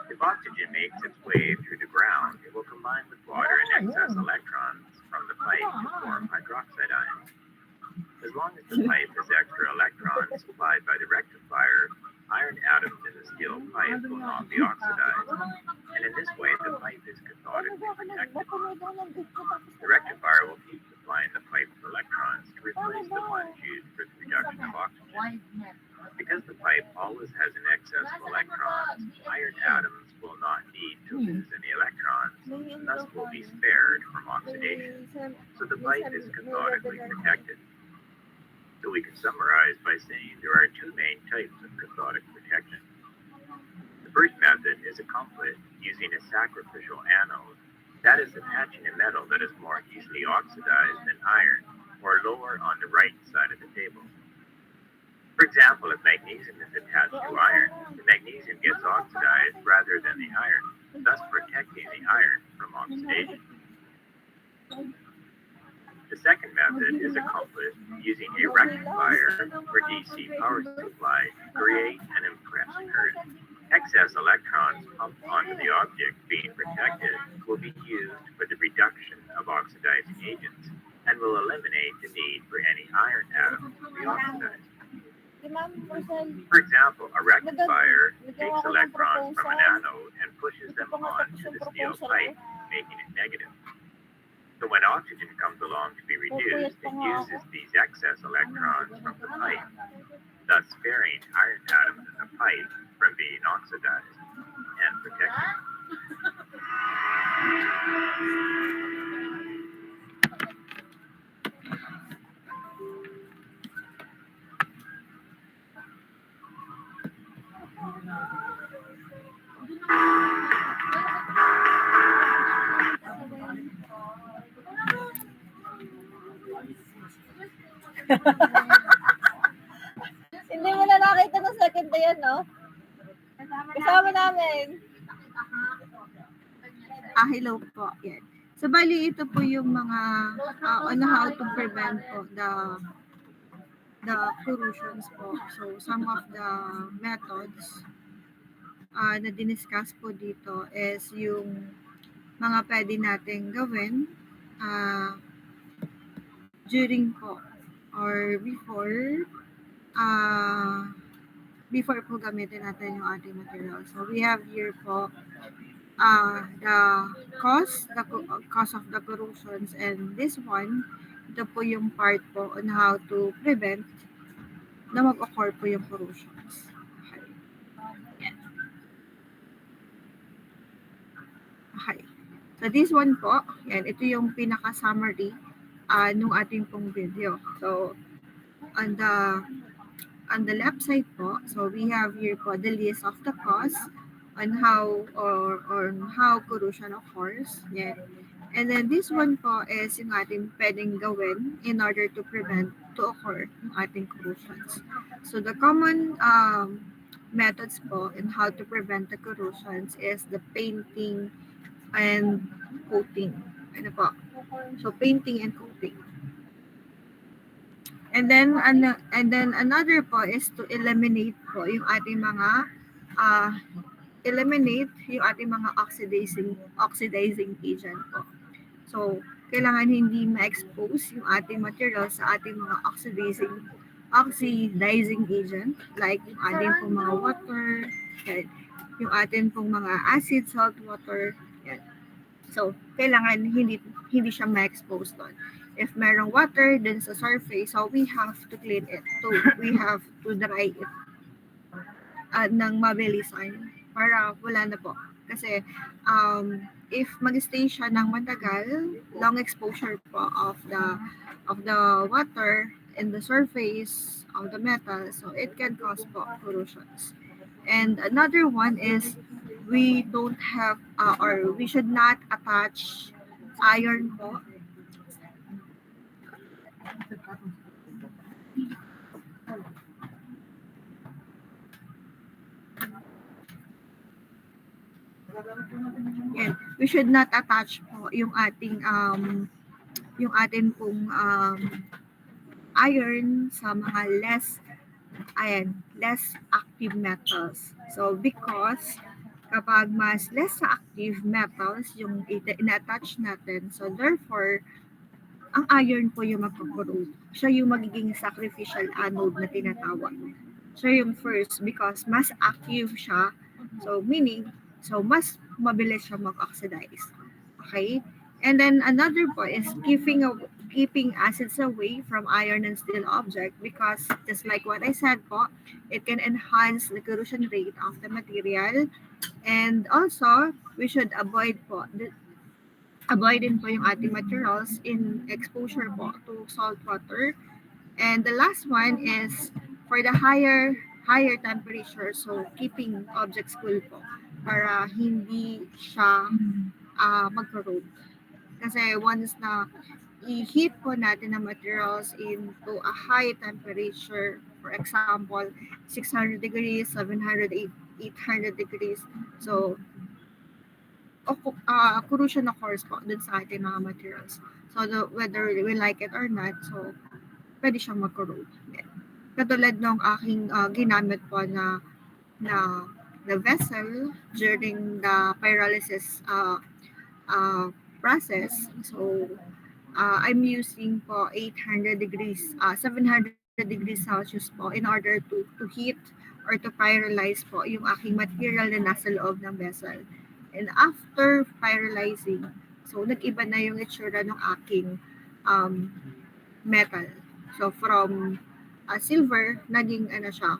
If oxygen makes its way through the ground, it will combine with water and excess electrons from the pipe to form hydroxide ions. As long as the pipe has extra electrons supplied by the rectifier, iron atoms in the steel pipe will not be oxidized, and in this way the pipe is cathodically protected. The rectifier will keep supplying the pipe with electrons to replace the ones used for the reduction of oxygen. Because the pipe always has an excess of electrons, iron atoms will not need to lose any electrons, and thus will be spared from oxidation. So the pipe is cathodically protected. So we can summarize by saying there are two main types of cathodic protection. The first method is accomplished using a sacrificial anode. That is attaching a metal that is more easily oxidized than iron, or lower on the right side of the table. For example, if magnesium is attached to iron, the magnesium gets oxidized rather than the iron, thus protecting the iron from oxidation. The second method is accomplished using a rectifier or DC power supply to create an impressed current. Excess electrons pumped onto the object being protected will be used for the reduction of oxidizing agents. and will eliminate the need for any iron atoms to be oxidized. For example, a rectifier takes electrons from an anode and pushes them onto the steel pipe, making it negative. So when oxygen comes along to be reduced, it uses these excess electrons from the pipe, thus sparing iron atoms in the pipe from being oxidized and protecting them. Hindi mo na nakita ng second day yan, no? Kasama namin. Hello po. Yan. So, bali, ito po yung mga on how to prevent po the corrosions po. So, some of the methods na diniscuss po dito is yung mga pwede nating gawin during po or before po gamitin natin yung ating material. So, we have here po the cause of the corrosions, and this one, ito po yung part po on how to prevent na mag-occur po yung corrosions. Okay. Yan. Okay. So this one po, yan, ito yung pinaka-summary nung ating pong video. So on the left side po, so we have here po the list of the cause on how corrosion occurs. Yan. And then this one po is yung ating pwedeng gawin in order to prevent to occur yung ating corrosions. So the common methods po in how to prevent the corrosions is the painting and coating. Ano po? So painting and coating. And then another po is to eliminate po yung ating mga oxidizing agent po. So, kailangan hindi ma-expose yung ating material sa ating mga oxidizing agent like yung ating pong mga water, yan, yung ating pong mga acid, salt water, yan. So, kailangan hindi siya ma-expose doon. If merong water dun sa surface, so we have to clean it too. We have to dry it ng mabilisan para wala na po. Kasi if mag-stay siya ng matagal, long exposure po of the water in the surface of the metal, so it can cause po corrosions. And another one is we don't have or we should not attach iron po. Yan. We should not attach po yung ating pong iron sa mga less active metals. So because kapag mas less active metals yung ina-attach natin, so therefore ang iron po yung magko-corrode. Siya yung magiging sacrificial anode na tinatawag. Siya yung first because mas active siya. So meaning, so mas mabilis siya mag-oxidize. Okay? And then another po is keeping acids away from iron and steel object because just like what I said po, it can enhance the corrosion rate of the material. And also, we should avoidin po yung ating materials in exposure po to salt water. And the last one is for the higher temperature, so keeping objects cool po para hindi siya mag-corrode. Kasi once na i-heat po natin ang materials into a high temperature, for example, 600 degrees, 700, 800 degrees, so corrosion occurs po dun sa ating mga materials. So whether we like it or not, so pwede siyang mag-corrode. Katulad ng aking ginamit po na the vessel during the pyrolysis process. So I'm using po 800 degrees, 700 degrees Celsius po in order to heat or to pyrolyze po yung aking material na nasa loob ng vessel. And after pyrolyzing, so nag-iba na yung itsura ng aking metal. So from silver, naging ano siya,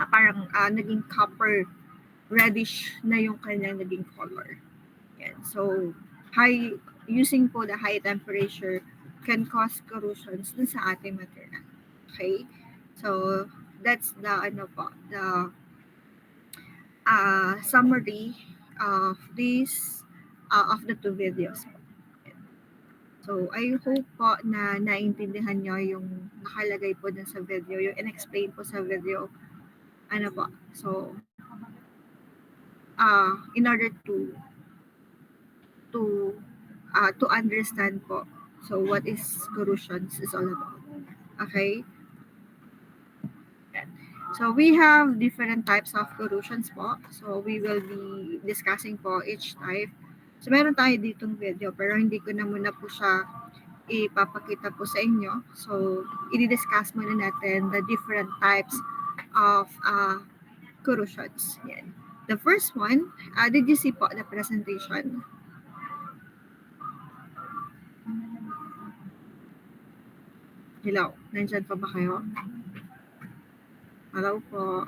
parang naging copper reddish na yung kanyang naging color. Yan. So using po the high temperature can cause corrosions dun sa ating material. Okay? So that's the summary of this of the two videos. So I hope po na naintindihan nyo yung nakalagay po dun sa video, yung in-explain po sa video. Ano po? So in order to understand po so what is corrosions is all about. Okay? So we have different types of corrosions po. So we will be discussing po each type. So meron tayo ditong video pero hindi ko na muna po siya ipapakita po sa inyo. So i-discuss muna natin the different types of corrosions. Yan. The first one, did you see po the presentation? Hello, nandyan pa ba kayo? Hello po.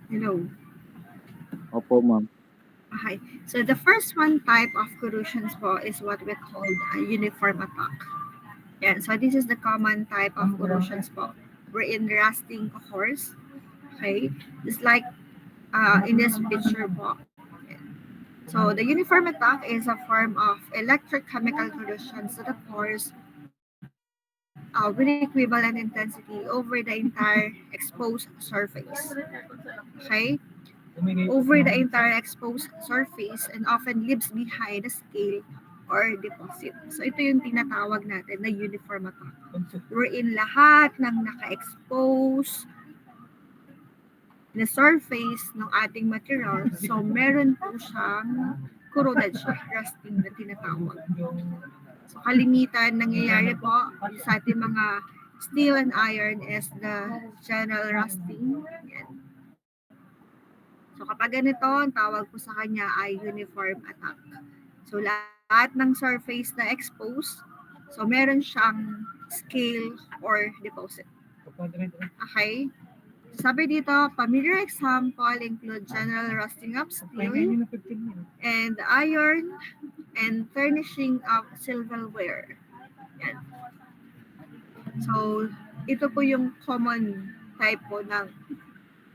Hello. Opo, ma'am. Okay. So the first one type of corrosions po is what we call a uniform attack. Yeah, so this is the common type of corrosions po. Wherein rusting occurs. Okay. Just like in this picture po. So the uniform attack is a form of electrochemical corrosion that occurs with equivalent intensity over the entire exposed surface. Okay? Over the entire exposed surface and often leaves behind a scale or deposit. So ito yung tinatawag natin na uniform attack. Wherein lahat ng naka-expose na surface ng ating material, so meron po siyang corroded siya, rusting na tinatawag. So kalimitan nangyayari po sa ating mga steel and iron is the general rusting. Yan. So kapag ganito, ang tawag po sa kanya ay uniform attack. So lahat ng surface na exposed, so meron siyang scale or deposit. Okay? Sabi dito, familiar example include general rusting of steel and iron and tarnishing of silverware. Yan. So, ito po yung common type po ng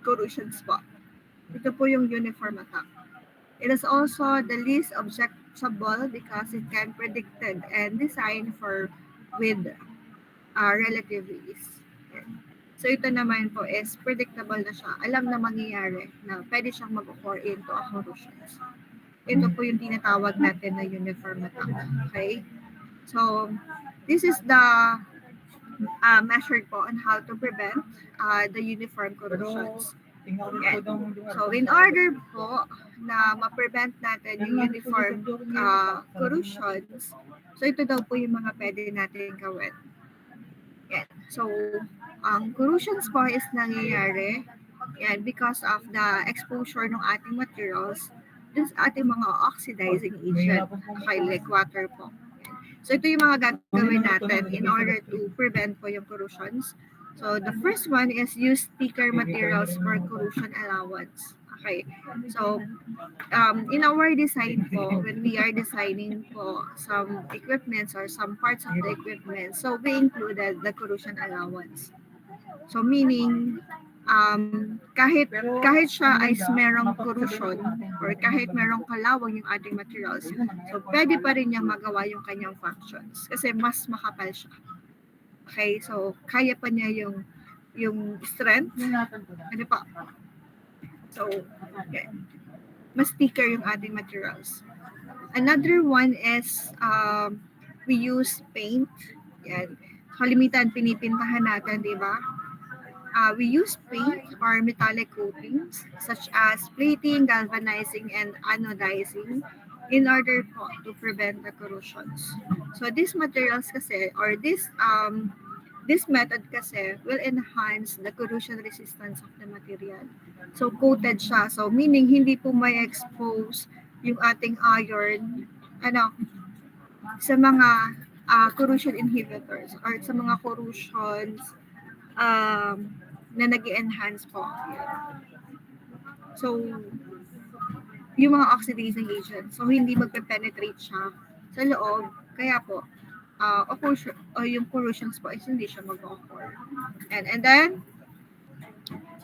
corrosions po. Ito po yung uniform attack. It is also the least objectable because it can be predicted and designed for with relative ease. Yan. So ito naman po is predictable na siya. Alam na mangyayari na pwede siyang mag-occur into a corrosions. Ito po yung tinatawag natin na uniform attack. Okay? So this is the measure po on how to prevent the uniform corrosions. Yan. So in order po na ma-prevent natin yung uniform corrosions, so ito daw po yung mga pwede natin gawin. Yan. So ang corrosions po is nangyayari yan, because of the exposure ng ating materials dun sa ating mga oxidizing agent, okay, like water po. Yan. So ito yung mga gagawin natin in order to prevent po yung corrosions. So the first one is use thicker materials for corrosion allowance. Okay. So in our design po, when we are designing po some equipments or some parts of the equipment, so we included the corrosion allowance. So meaning kahit siya ay merong corrosion or kahit merong kalawang yung ating materials, so pwede pa rin niyang magawa yung kanyang functions kasi mas makapal siya. Okay, so kaya pa niya yung strength. Ano pa? So, okay. Mas thicker yung ating materials. Another one is we use paint. Yan. Kalimitan pinipintahan natin, di ba? We use paint or metallic coatings such as plating, galvanizing, and anodizing. in order po to prevent the corrosions. So these materials kasi or this method kasi will enhance the corrosion resistance of the material. So coated siya. So meaning hindi po may expose yung ating iron sa mga corrosion inhibitors or sa mga corrosions na nag-enhance po. So yung mga oxidizing agent. So hindi magpe-penetrate siya sa loob. Kaya po yung corrosions po is hindi siya mag-occur. And then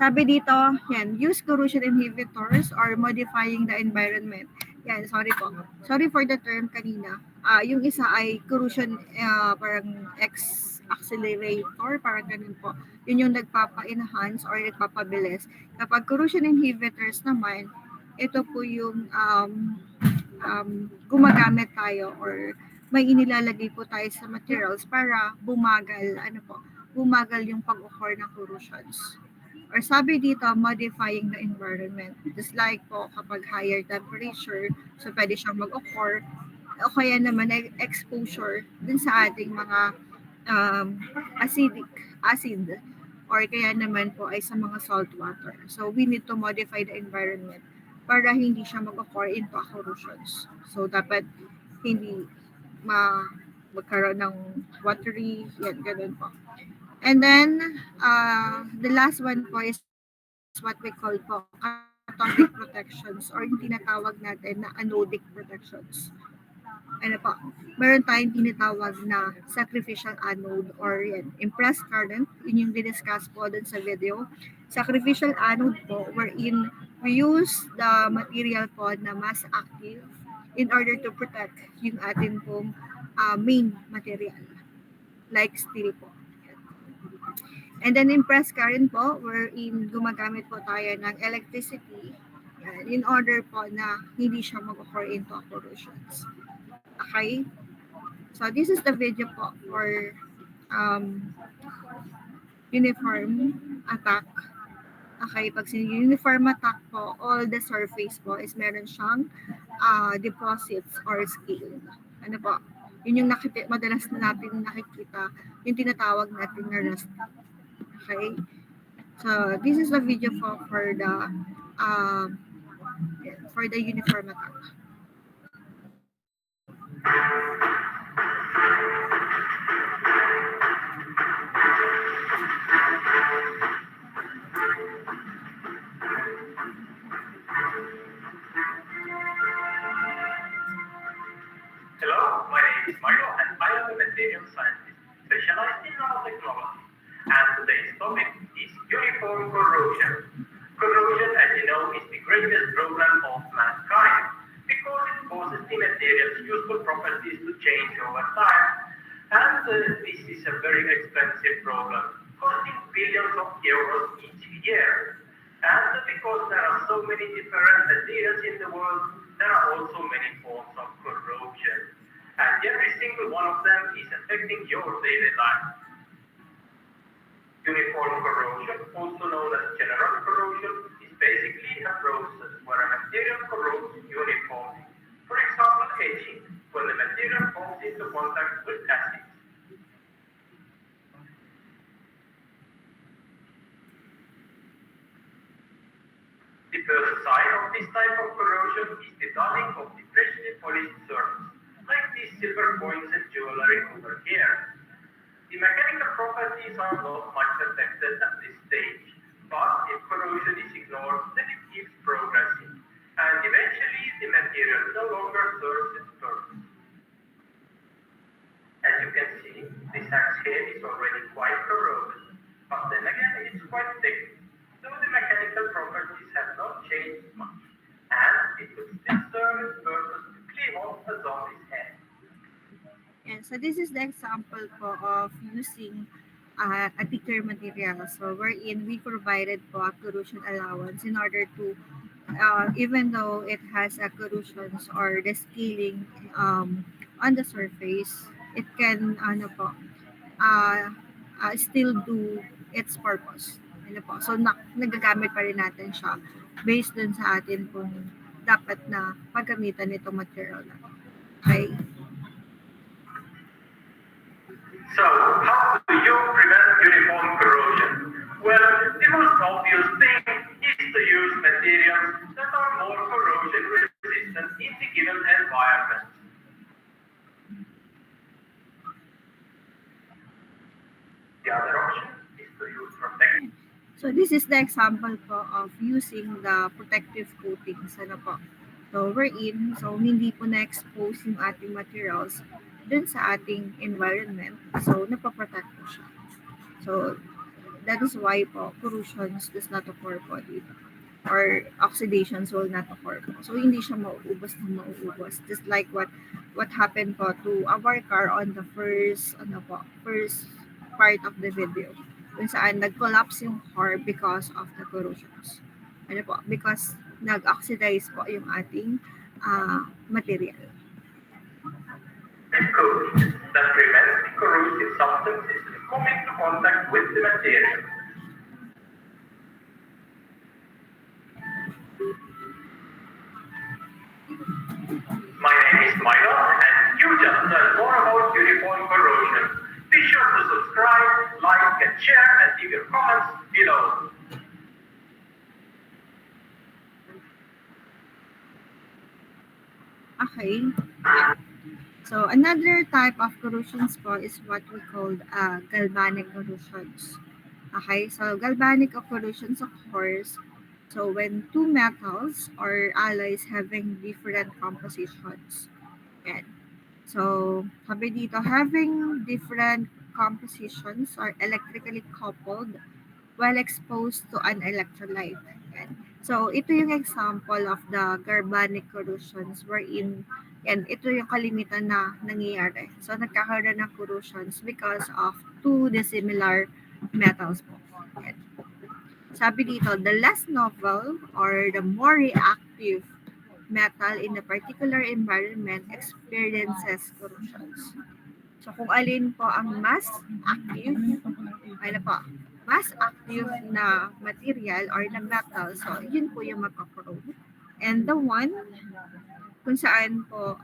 sabi dito, yan, use corrosion inhibitors or modifying the environment. Yan, sorry po. Sorry for the term kanina. Yung isa ay corrosion, parang accelerator, parang ganun po. Yun yung nagpapa-enhance or nagpapabilis. Kapag corrosion inhibitors naman, ito po yung gumagamit tayo or may inilalagay po tayo sa materials para bumagal yung pag-occur ng corrosions. Or sabi dito, modifying the environment. Just like po, kapag higher temperature, so pwede siyang mag-occur. O kaya naman, exposure dun sa ating mga acid. Or kaya naman po ay sa mga salt water. So we need to modify the environment para hindi siya mag-occur into corrosions. So dapat hindi magkaroon ng watery, yan, ganun po. And then, the last one po is what we call po cathodic protections or yung tinatawag natin na anodic protections. Ano po? Meron tayong tinatawag na sacrificial anode or yan, impressed current. Yun yung discuss po dun sa video. Sacrificial anode po wherein we use the material po na mas active in order to protect yung atin pong main material like steel po. And then impressed current po, wherein gumagamit po tayo ng electricity in order po na hindi siya mag-occur into corrosions. Okay? So this is the video po for uniform attack. Okay, pag uniform attack po, all the surface po is meron siyang deposits or scale. Ano po? Yun yung madalas na natin nakikita, yung tinatawag natin na rust. Okay? So, this is the video for the uniform attack. Hello, my name is Mario and I am a material scientist specialized in nanotechnology. And today's topic is uniform corrosion. Corrosion, as you know, is the greatest problem of mankind because it causes the material's useful properties to change over time. And this is a very expensive problem, costing billions of euros each year. And because there are so many different materials in the world, there are also many forms of corrosion. And every single one of them is affecting your daily life. Uniform corrosion, also known as general corrosion, is basically a process where a material corrodes uniformly. For example, etching, when the material comes into contact with acid. The first sign of this type of corrosion is the dulling of the freshly polished surface, like these silver coins and jewelry over here. The mechanical properties are not much affected at this stage, but if corrosion is ignored, then it keeps progressing, and eventually the material no longer serves its purpose. As you can see, this axe head is already quite corroded, but then again it's quite thick, so the mechanical properties have not changed much, and it could still serve its purpose to cleave off a zombie's head. And so this is the example po of using a thicker material. So wherein we provided po a corrosion allowance in order to, even though it has a corrosions or the scaling on the surface, it can still do its purpose. So nagagamit pa rin natin siya based dun sa atin pong dapat na paggamitan nitong material na. Okay? So, how do you prevent uniform corrosion? Well, the most obvious thing is to use materials that are more corrosion resistant in the given environment. The other option is to use protective. So this is the example po of using the protective coatings. Ano po? So wherein, so hindi po na-expose yung ating materials dun sa ating environment. So napaprotect po siya. So that is why po corrosions does not occur po dito. Or oxidations will not occur po. So hindi siya mauubos na mauubos. Just like what happened po to our car on the first part of the video. Kung saan nag-collapse yung car because of the corrosions. Ano po? Because nag-oxidize po yung ating material. And coatings that prevent the corrosive substances coming to contact with the material. My name is Michael, and you just learned more about uniform corrosion. Be sure to subscribe, like, and share, and leave your comments below. Okay. So another type of corrosions po is what we call galvanic corrosions. Okay, so galvanic corrosions occurs so when two metals or alloys having different compositions. Yan. So sabi dito, having different compositions or electrically coupled while exposed to an electrolyte. Yan. So ito yung example of the galvanic corrosions wherein yan, ito yung kalimitan na nangyayari. So, nagkakaroon ng corrosions because of two dissimilar metals po. Yan. Sabi dito, the less novel or the more reactive metal in a particular environment experiences corrosions. So, kung alin po ang mas active, mas active na material or na metal, so, yun po yung magkakorrode. And the one kung saan po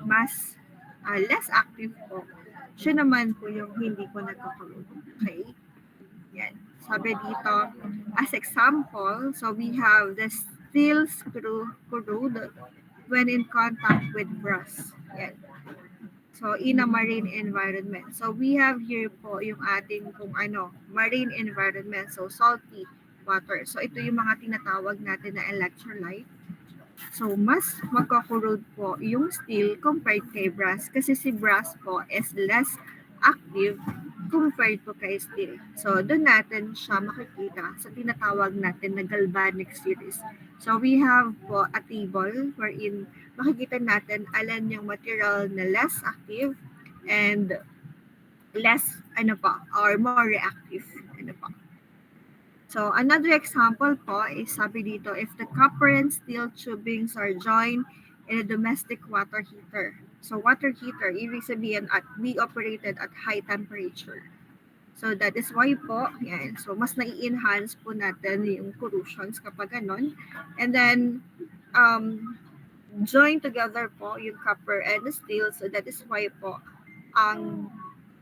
mas less active po, siya naman po yung hindi po nagkakorrode. Okay? Yan. Sabi dito, as example, so we have the steel screw corrode when in contact with brass. Yan. So, in a marine environment. So, we have here po yung ating marine environment. So, salty water. So, ito yung mga tinatawag natin na electrolyte. So, mas magkakorrode po yung steel compared kay brass kasi si brass po is less active compared to kay steel. So, doon natin siya makikita sa tinatawag natin na galvanic series. So, we have po a table wherein makikita natin alin yung material na less active and less, or more reactive. So, another example po is sabi dito, if the copper and steel tubings are joined in a domestic water heater. So, water heater, ibig sabihin be operated at high temperature. So, that is why po, yan. So, mas nai-enhance po natin yung corrosions kapag ganon. And then, join together po yung copper and the steel. So, that is why po, ang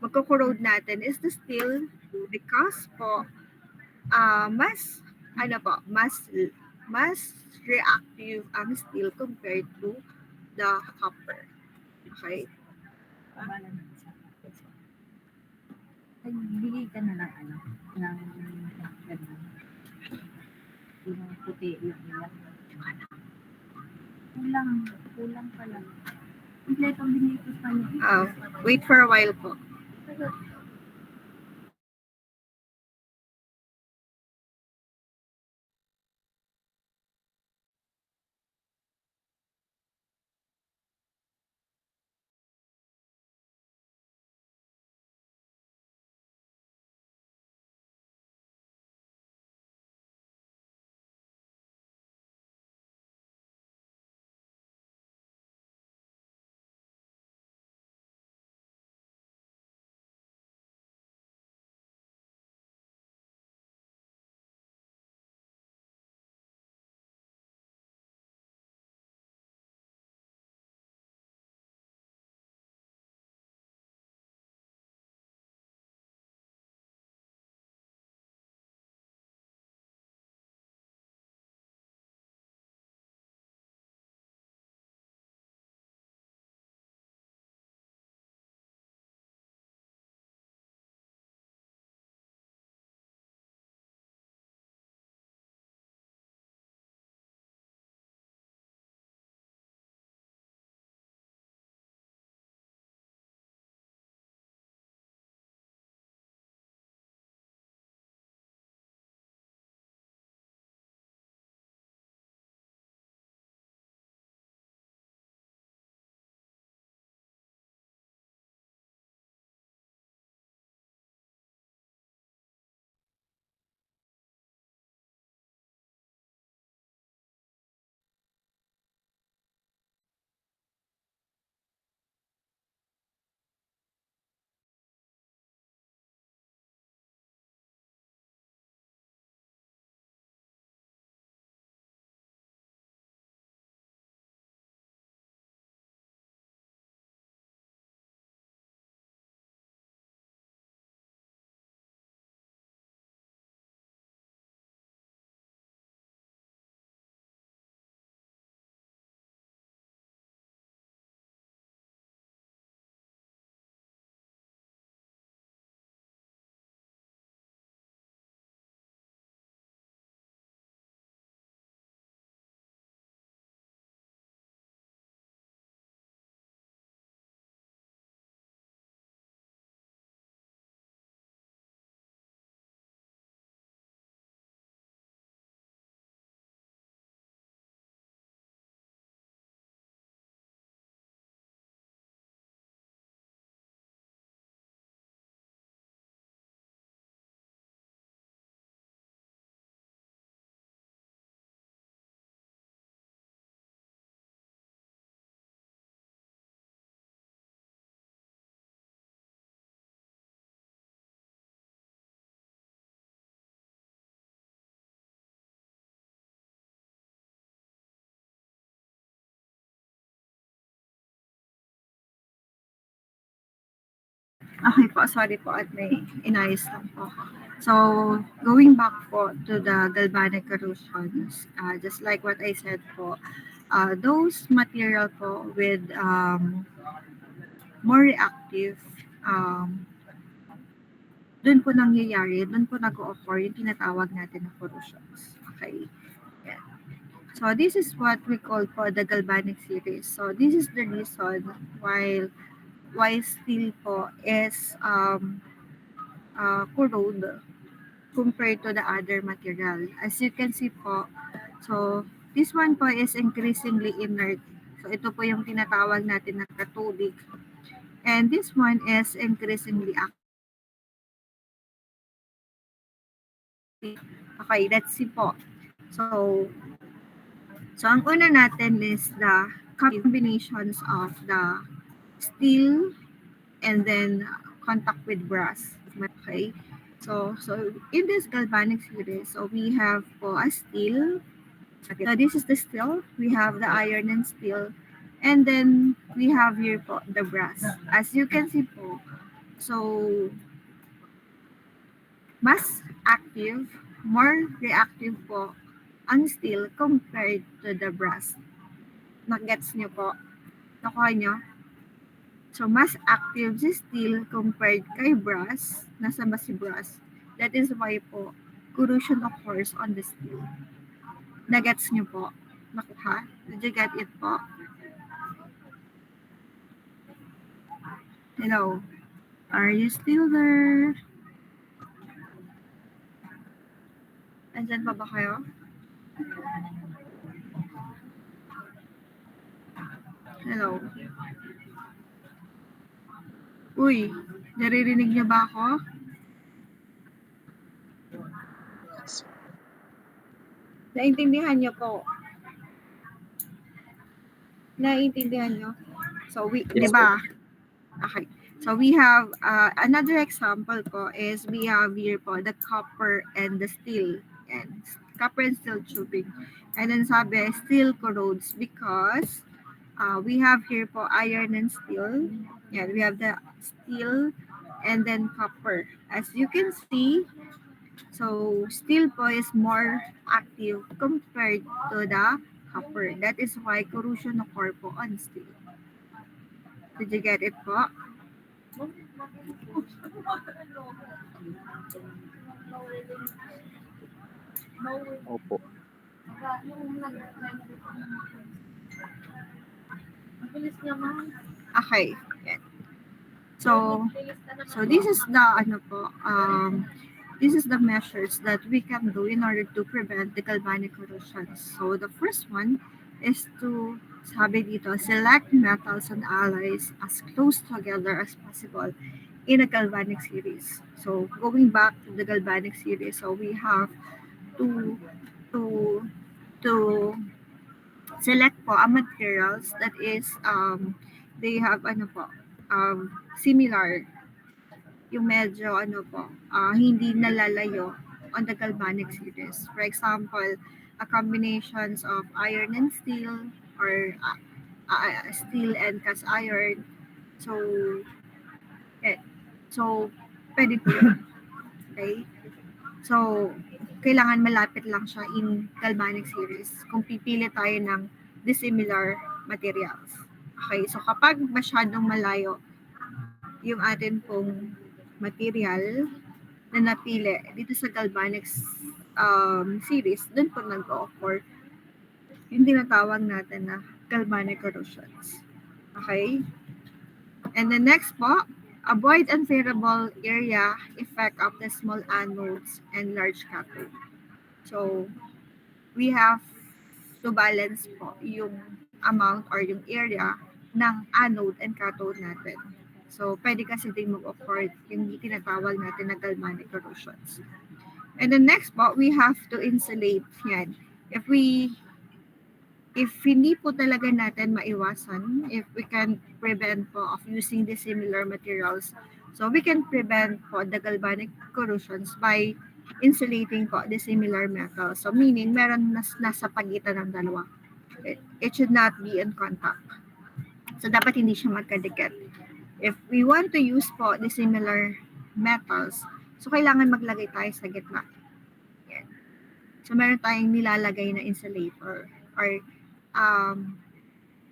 magkakorrode natin is the steel because po, mas reactive ang steel compared to the copper. Okay? Nagbigay ka na ng yung puti yung ilan. Kulang pala. Kompletong binigay ko pa niya. Wait for a while po. Okay po, sorry po at may inayos lang po. So, going back po to the galvanic corrosions, just like what I said po, those material po with more reactive, dun po nangyayari, dun po nag-o-occur yung tinatawag natin na corrosions. Okay. Yan. So, this is what we call po the galvanic series. So, this is the reason why steel po is corrode compared to the other material. As you can see po, so this one po is increasingly inert. So ito po yung tinatawag natin na cathodic. And this one is increasingly active. Okay, let's see po. So ang una natin is the combinations of the steel and then contact with brass. Okay. So in this galvanic series, so we have po a steel. So this is the steel. We have the iron and steel. And then we have here po the brass. As you can see po, so mas active, more reactive po ang steel compared to the brass. Nag-gets nyo po? Nakuha nyo? So, mas active si steel compared kay brass. Nasa ba si brass? That is why po, corrosion occurs on the steel. Nagets nyo po? Nakuha? Did you get it po? Hello? Are you still there? Andyan pa ba kayo? Hello? Uy, naririnig niyo ba ako? Naintindihan niyo po? Naintindihan niyo? So, di ba? Okay. So, we have another example po is we have here po the copper and the steel. And copper and steel tubing. And then sabi, steel corrodes because we have here po iron and steel. Yeah, we have the steel and then copper. As you can see, so steel po is more active compared to the copper. That is why corrosion occur po on steel. Did you get it po? Opo. Okay. Yan. So this is the this is the measures that we can do in order to prevent the galvanic corrosion. So the first one is to sabi dito, select metals and alloys as close together as possible in a galvanic series. So going back to the galvanic series, so we have to to select po ang materials that is they have similar yung medyo hindi nalalayo on the galvanic series. For example, a combinations of iron and steel or steel and cast iron. So pwede po yun. Okay? So, kailangan malapit lang siya in galvanic series kung pipili tayo ng dissimilar materials. Okay, so kapag masyadong malayo yung atin pong material na napili dito sa galvanic series, dun po nag-o-occur yung tinatawag natin na galvanic corrosions. Okay? And the next po, avoid unfavorable area effect of the small anodes and large cathode. So, we have to balance po yung amount or yung area ng anode and cathode natin. So, pwede kasi din mag-occur yung tinatawag natin na galvanic corrosions. And the next po, we have to insulate yan. If hindi po talaga natin maiwasan, if we can prevent po of using the similar materials, so we can prevent po the galvanic corrosions by insulating po the similar metals. So meaning, meron nasa pagitan ng dalawa. It should not be in contact. So dapat hindi siya magkadikit. If we want to use po the similar metals, so kailangan maglagay tayo sa gitna. Yan. So meron tayong nilalagay na insulator or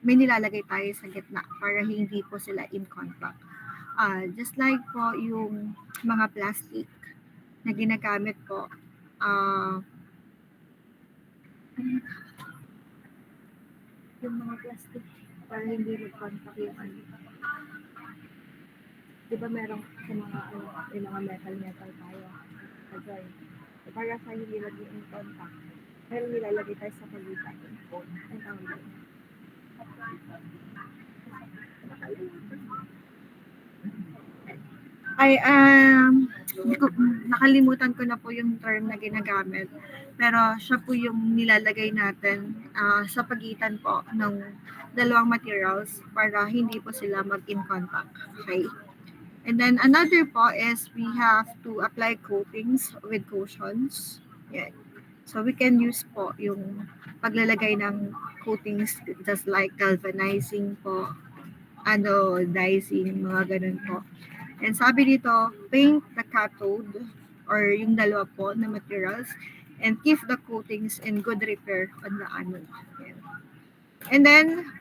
may nilalagay tayo sa gitna para hindi po sila in contact. Just like po yung mga plastic na ginagamit po, yung mga plastic para hindi mag-contact yung ano. Di ba meron sa mga yung mga metal tayo. Agay. So, para sa hindi lagi in contact, meron nilalagay tayo sa pagitan. Ang tawag doon. Nakalimutan ko na po yung term na ginagamit. Pero siya po yung nilalagay natin sa pagitan po ng dalawang materials para hindi po sila mag-in contact. Okay? And then another po is we have to apply coatings with cushions. Yeah. So we can use po yung paglalagay ng coatings just like galvanizing po, anodizing, mga ganun po. And sabi dito, paint the cathode or yung dalawa po na materials and keep the coatings in good repair on the anode. Yan. And then,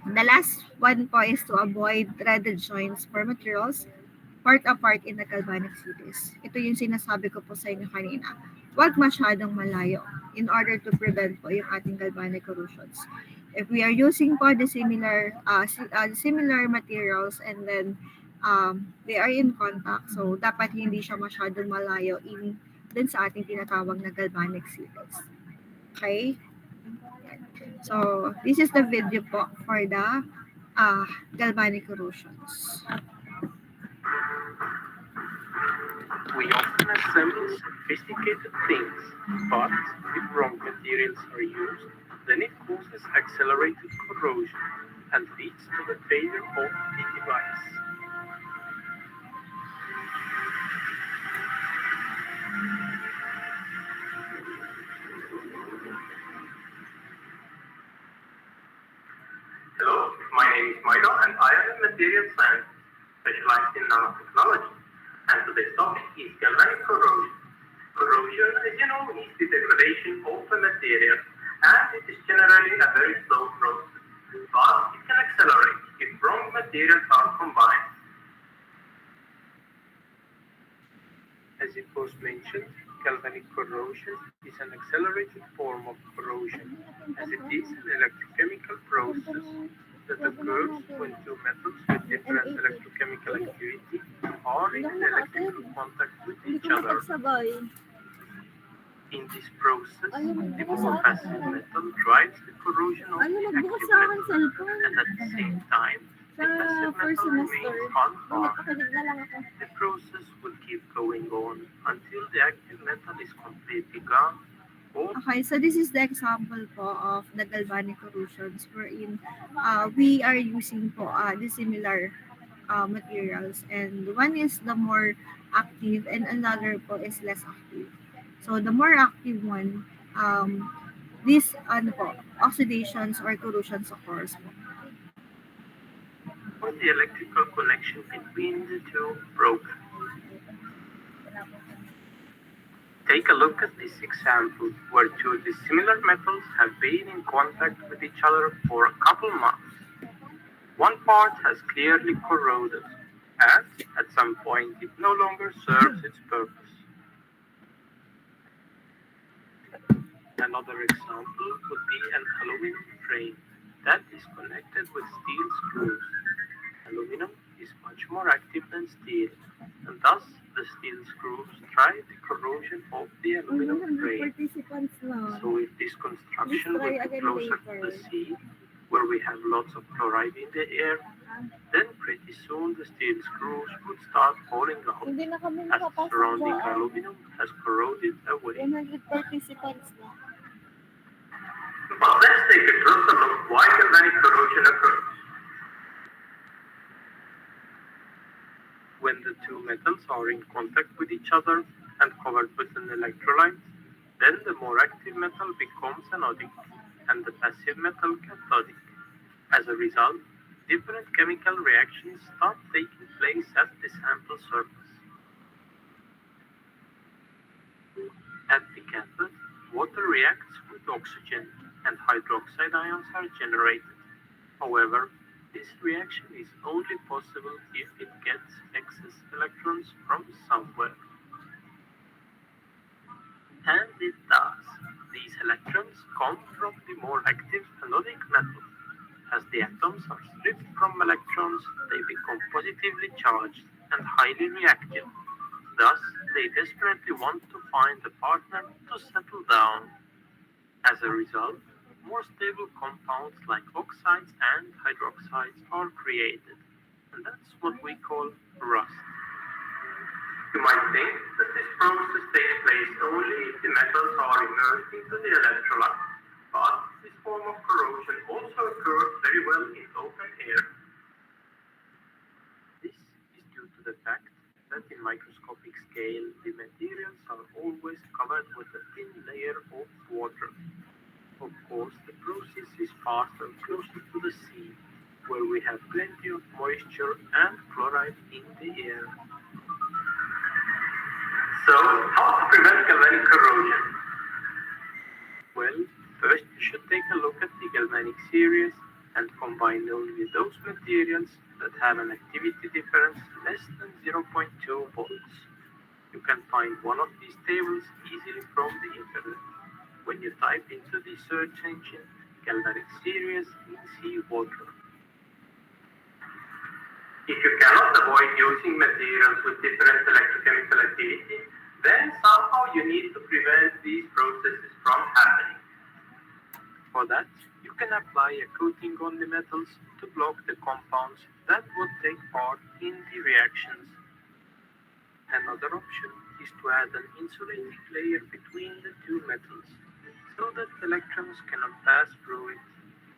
the last one po is to avoid threaded joints for materials part apart in the galvanic series. Ito yung sinasabi ko po sa inyo kanina. Huwag masyadong malayo in order to prevent po yung ating galvanic corrosions. If we are using po the similar materials and then they are in contact, so dapat hindi siya masyadong malayo din sa ating tinatawag na galvanic series. Okay? So, this is the video po for the galvanic corrosions. We often assemble sophisticated things, but if wrong materials are used, then it causes accelerated corrosion and leads to the failure of the device. Hello, my name is Michael and I am a material scientist specialized in nanotechnology. And today's topic is galvanic corrosion. Corrosion, as you know, is the degradation of a material, and it is generally a very slow process, but it can accelerate if wrong materials are combined. As it was mentioned, galvanic corrosion is an accelerated form of corrosion, as it is an electrochemical process that occurs when two metals with different electrochemical activity are in electrical contact with each other. In this process, the more passive metal drives the corrosion of the active metal, and at the same time, the passive metal remains unharmed. The process will keep going on until the active metal is completely gone. Okay, so this is the example po of the galvanic corrosions wherein we are using po the similar materials, and one is the more active and another po is less active. So the more active one, these oxidations or corrosions occurs po. When the electrical connection between the two broke. Take a look at this example where two dissimilar metals have been in contact with each other for a couple months. One part has clearly corroded, as at some point it no longer serves its purpose. Another example would be an aluminum frame that is connected with steel screws. Aluminum is much more active than steel, and thus the steel screws drive the corrosion of the aluminum frame. So if this construction were to closer to the sea, where we have lots of chloride in the air, then pretty soon the steel screws would start falling out as the surrounding aluminum has corroded away. 100 participants na. But let's take a closer look why galvanic corrosion occurs. When the two metals are in contact with each other and covered with an electrolyte, then the more active metal becomes anodic and the passive metal cathodic. As a result, different chemical reactions start taking place at the sample surface. At the cathode, water reacts with oxygen and hydroxide ions are generated. However, this reaction is only possible if it gets excess electrons from somewhere. And it does. These electrons come from the more active anodic metal. As the atoms are stripped from electrons, they become positively charged and highly reactive. Thus, they desperately want to find a partner to settle down. As a result, more stable compounds like oxides and hydroxides are created. And that's what we call rust. You might think that this process takes place only if the metals are immersed into the electrolyte, but this form of corrosion also occurs very well in open air. This is due to the fact that in microscopic scale the materials are always covered with a thin layer of water. Of course, the process is faster closer to the sea, where we have plenty of moisture and chloride in the air. So, how to prevent galvanic corrosion? Well, first you should take a look at the galvanic series and combine only those materials that have an activity difference less than 0.2 volts. You can find one of these tables easily from the internet. When you type into the search engine galvanic series in seawater. If you cannot avoid using materials with different electrochemical activity, then somehow you need to prevent these processes from happening. For that, you can apply a coating on the metals to block the compounds that would take part in the reactions. Another option is to add an insulating layer between the two metals, so that electrons cannot pass through it,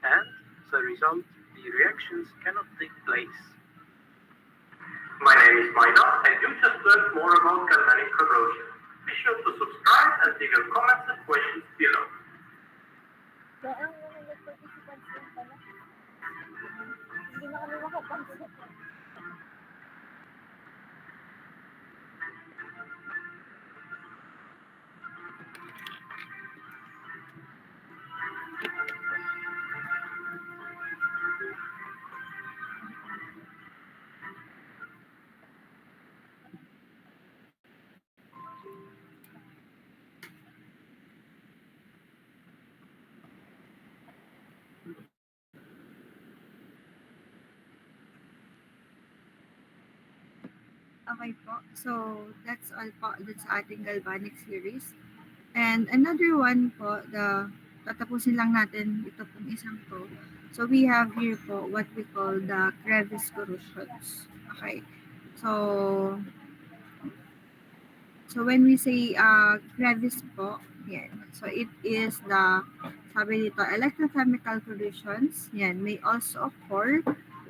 and as a result, the reactions cannot take place. My name is Maida, and you just learned more about galvanic corrosion. Be sure to subscribe and leave your comments and questions below. So, ang mga nag-participants lang pala. Hindi na kami makapansin. Okay po. So, that's all po. That's ating galvanic series. And another one po, tatapusin lang natin ito pong isang to. So, we have here po what we call the crevice corrosions. Okay. So when we say crevice po, yan. So, it is the, sabi dito, electrochemical corrosions, yan, may also occur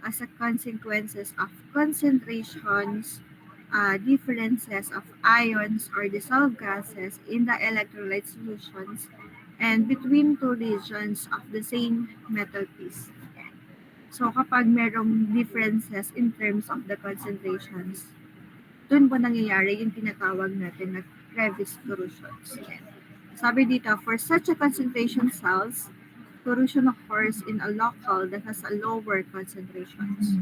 as a consequences of concentrations, differences of ions or dissolved gases in the electrolyte solutions and between two regions of the same metal piece. So kapag merong differences in terms of the concentrations, dun po nangyayari yung tinatawag natin na crevice corrosions. Sabi dito, for such a concentration cells, corrosion occurs in a local that has a lower concentrations.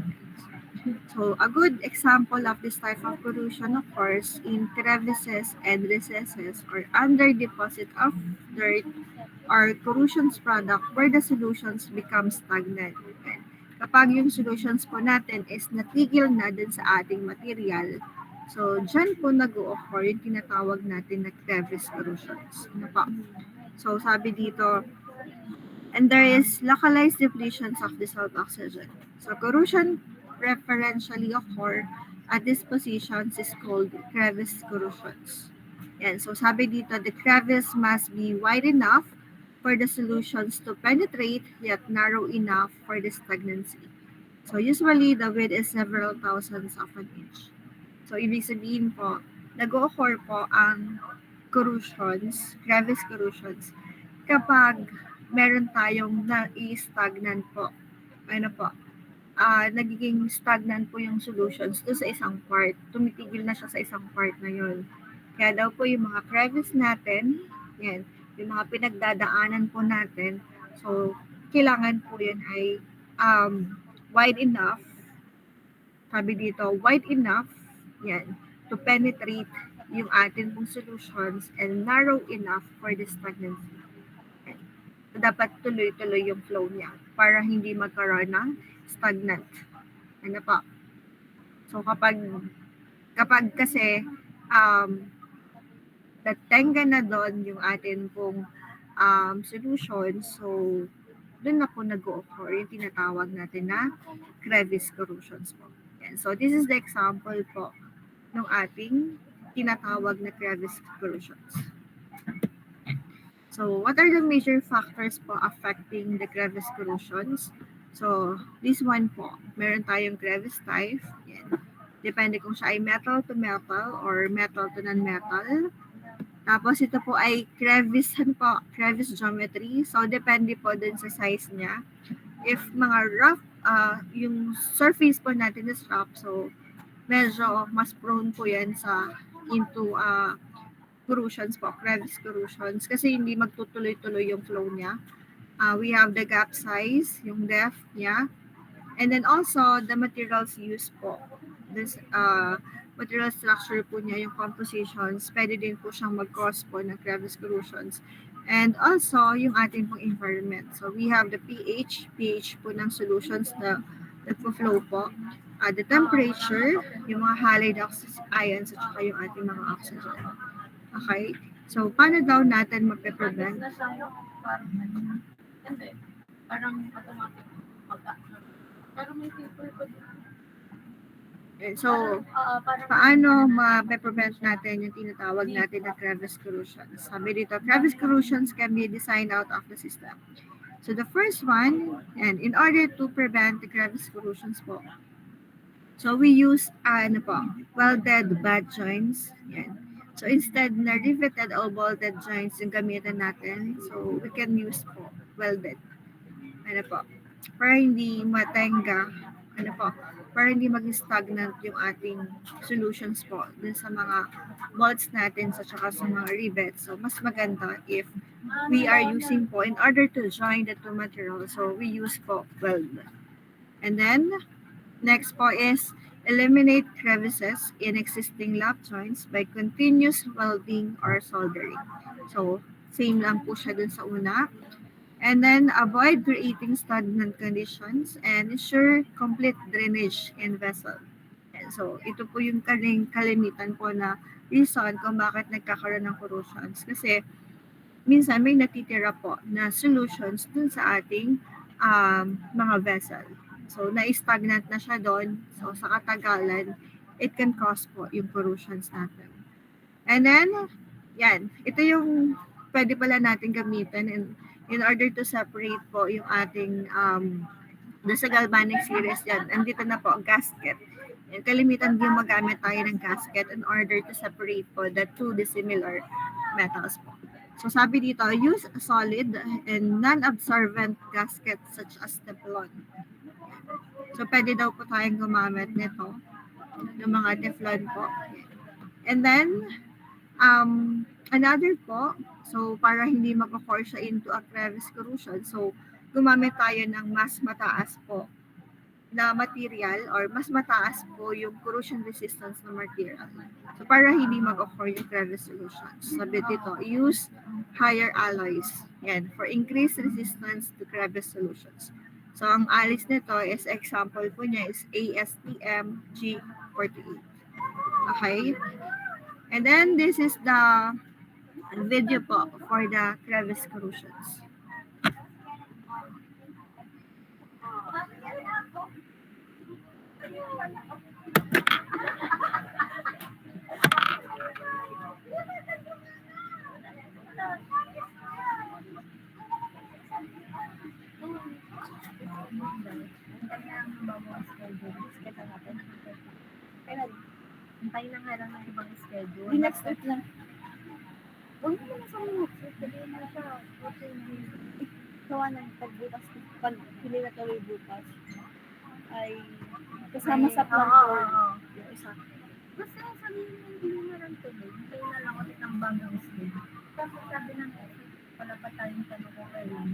So, a good example of this type of corrosion occurs in crevices and recesses or under deposit of dirt or corrosions product where the solutions become stagnant. Kapag yung solutions po natin is natigil na din sa ating material, so dyan po nag-o-occur yung tinatawag natin na crevice corrosions. Ano pa? So, sabi dito, and there is localized depletions of dissolved oxygen. So, corrosion preferentially occur at these positions is called crevice corrosions. Yan. So sabi dito, the crevice must be wide enough for the solutions to penetrate yet narrow enough for the stagnancy. So usually, the width is several thousandths of an inch. So ibig sabihin po, nag-occur po ang corrosions, crevice corrosions, kapag meron tayong na-stagnant po. Ano po? nagiging stagnant po yung solutions doon sa isang part. Tumitigil na siya sa isang part na yun. Kaya daw po yung mga crevice natin, yan, yung mga pinagdadaanan po natin, so kailangan po yun ay wide enough, sabi dito, wide enough, yan, to penetrate yung atin pong solutions and narrow enough for the stagnancy. Yan. So, dapat tuloy-tuloy yung flow niya para hindi magkaroon ng stagnant. Ano pa? So kapag kasi natenga na doon yung atin pong solution, so doon na po nag-o-occur yung tinatawag natin na crevice corrosions po. Yan. So this is the example po ng ating tinatawag na crevice corrosions. So what are the major factors po affecting the crevice corrosions? So this one po, meron tayong crevice type. Yan. Depende kung siya ay metal to metal or metal to non-metal. Tapos ito po ay crevice geometry. So depende po dun sa size niya. If mga rough, yung surface po natin is rough, so medyo mas prone po yan into corrosions po, crevice corrosions, kasi hindi magtutuloy-tuloy yung flow niya. We have the gap size, yung depth niya, and then also the materials used po. This material structure po niya, yung compositions, pwede din po siyang mag-cause po ng crevice corrosions. And also, yung ating pong environment. So, we have the pH po ng solutions na nagpo-flow po. The temperature, yung mga halide ions, at saka yung ating mga oxygen. Okay? So, paano daw natin mape-prevent? Parang automatic pero may paper pa din. So, paano ma-prevent natin yung tinatawag natin na crevice corrosions? Sabi dito, crevice corrosions can be designed out of the system. So, the first one, and in order to prevent the crevice corrosions po, so we use, welded butt joints. Yan. So, instead na riveted or bolted joints yung gamitan natin, so we can use po, welded. Para hindi matenga, para hindi maging stagnant yung ating solutions po dun sa mga bolts natin at saka sa mga rivets. So, mas maganda if we are using po in order to join the two materials. So, we use po weld. And then, next po is eliminate crevices in existing lap joints by continuous welding or soldering. So, same lang po siya dun sa una. And then, avoid creating stagnant conditions and ensure complete drainage in vessel. And so, ito po yung kalimitan po na reason kung bakit nagkakaroon ng corrosions. Kasi, minsan may natitira po na solutions dun sa ating mga vessel. So, na-stagnant na siya doon. So, sa katagalan, it can cause po yung corrosions natin. And then, yan. Ito yung pwede pala natin gamitin in order to separate po yung ating sa galvanic series yan. Andito na po ang gasket. And kalimitan din magamit tayo ng gasket in order to separate po the two dissimilar metals po. So sabi dito, use a solid and non-absorbent gasket such as Teflon. So pwede daw po tayong gumamit nito ng mga Teflon po. And then, another po, so para hindi mag-occur siya into a crevice corrosion, so gumamit tayo ng mas mataas po na material or mas mataas po yung corrosion resistance na material. So para hindi mag-occur yung crevice corrosions. Sabi dito, use higher alloys. Yan, for increased resistance to crevice solutions. So ang alloys nito is example po niya is ASTM G48. Okay? And then this is the video po for the crevice corrosions. Antay na nga lang ng ibang schedule. Di next week lang. Huwag mo na sa mga sabihin mo siya. Gawa ng pagbukas. Pag pili na tuloy bukas. ay kasama sa plant Oo, board. oo. Yung isa. Basta sabihin mo hindi mo na lang tuloy. Hintayin na lang ulit ang bagong slip. Kasi sabi ng office, wala pa tayong tanong kung kailan.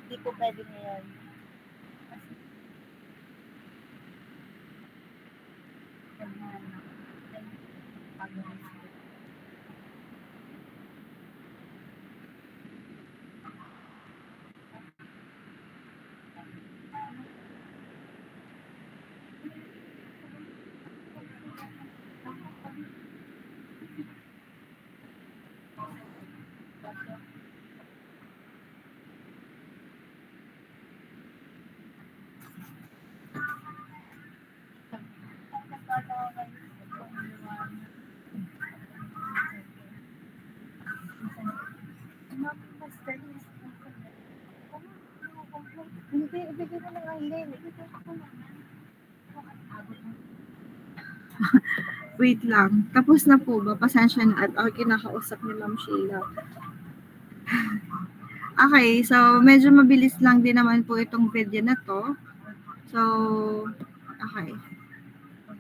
Hindi po pwede ngayon. Kasi kailangan na bagong slip. Hindi, ibigay ko na nga Aileen. Wait lang. Tapos na po ba? Pasensya na at ako kinakausap ni Ma'am Sheila. Okay, so medyo mabilis lang din naman po itong video na to. So, okay.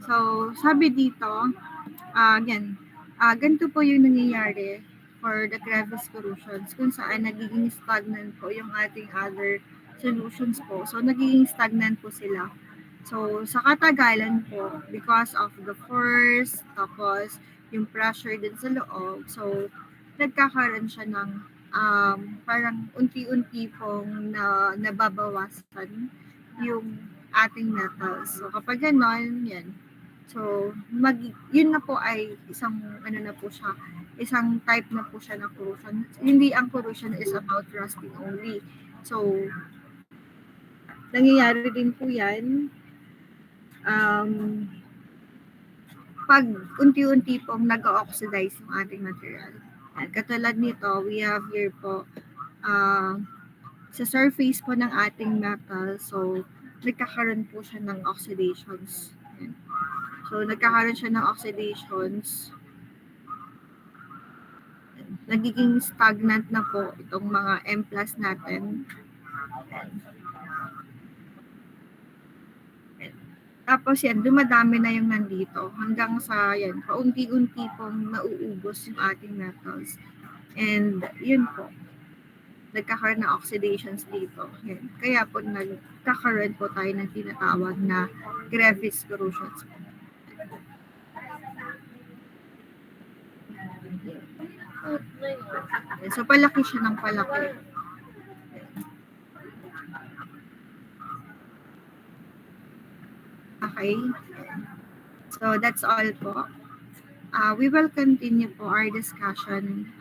So, sabi dito, ganito po yung nangyayari for the crevice corrosions kung saan nagiging stagnant po yung ating other solutions po. So, nagiging stagnant po sila. So, sa katagalan po, because of the force, tapos yung pressure din sa loob, so, nagkakaroon siya ng parang unti-unti pong nababawasan yung ating metals. So, kapag ganon, yan. So, yun na po ay isang, na po siya, isang type na po siya na corrosion. Hindi ang corrosion is about rusting only. So, nangyayari din po yan pag unti-unti pong nag-oxidize yung ating material. At katulad nito, we have here po sa surface po ng ating metal, so nagkakaroon po siya ng oxidations. Ayan. So nagkakaroon siya ng oxidations. Nagiging stagnant na po itong mga M+ natin. Tapos yan, dumadami na yung nandito hanggang sa yan, paunti-unti pong nauubos yung ating metals. And yun po, nagkakaroon ng oxidations dito. Yan. Kaya po nagkakaroon po tayo ng tinatawag na crevice corrosions. So palaki siya ng palaki. Okay. So that's all po. We will continue po our discussion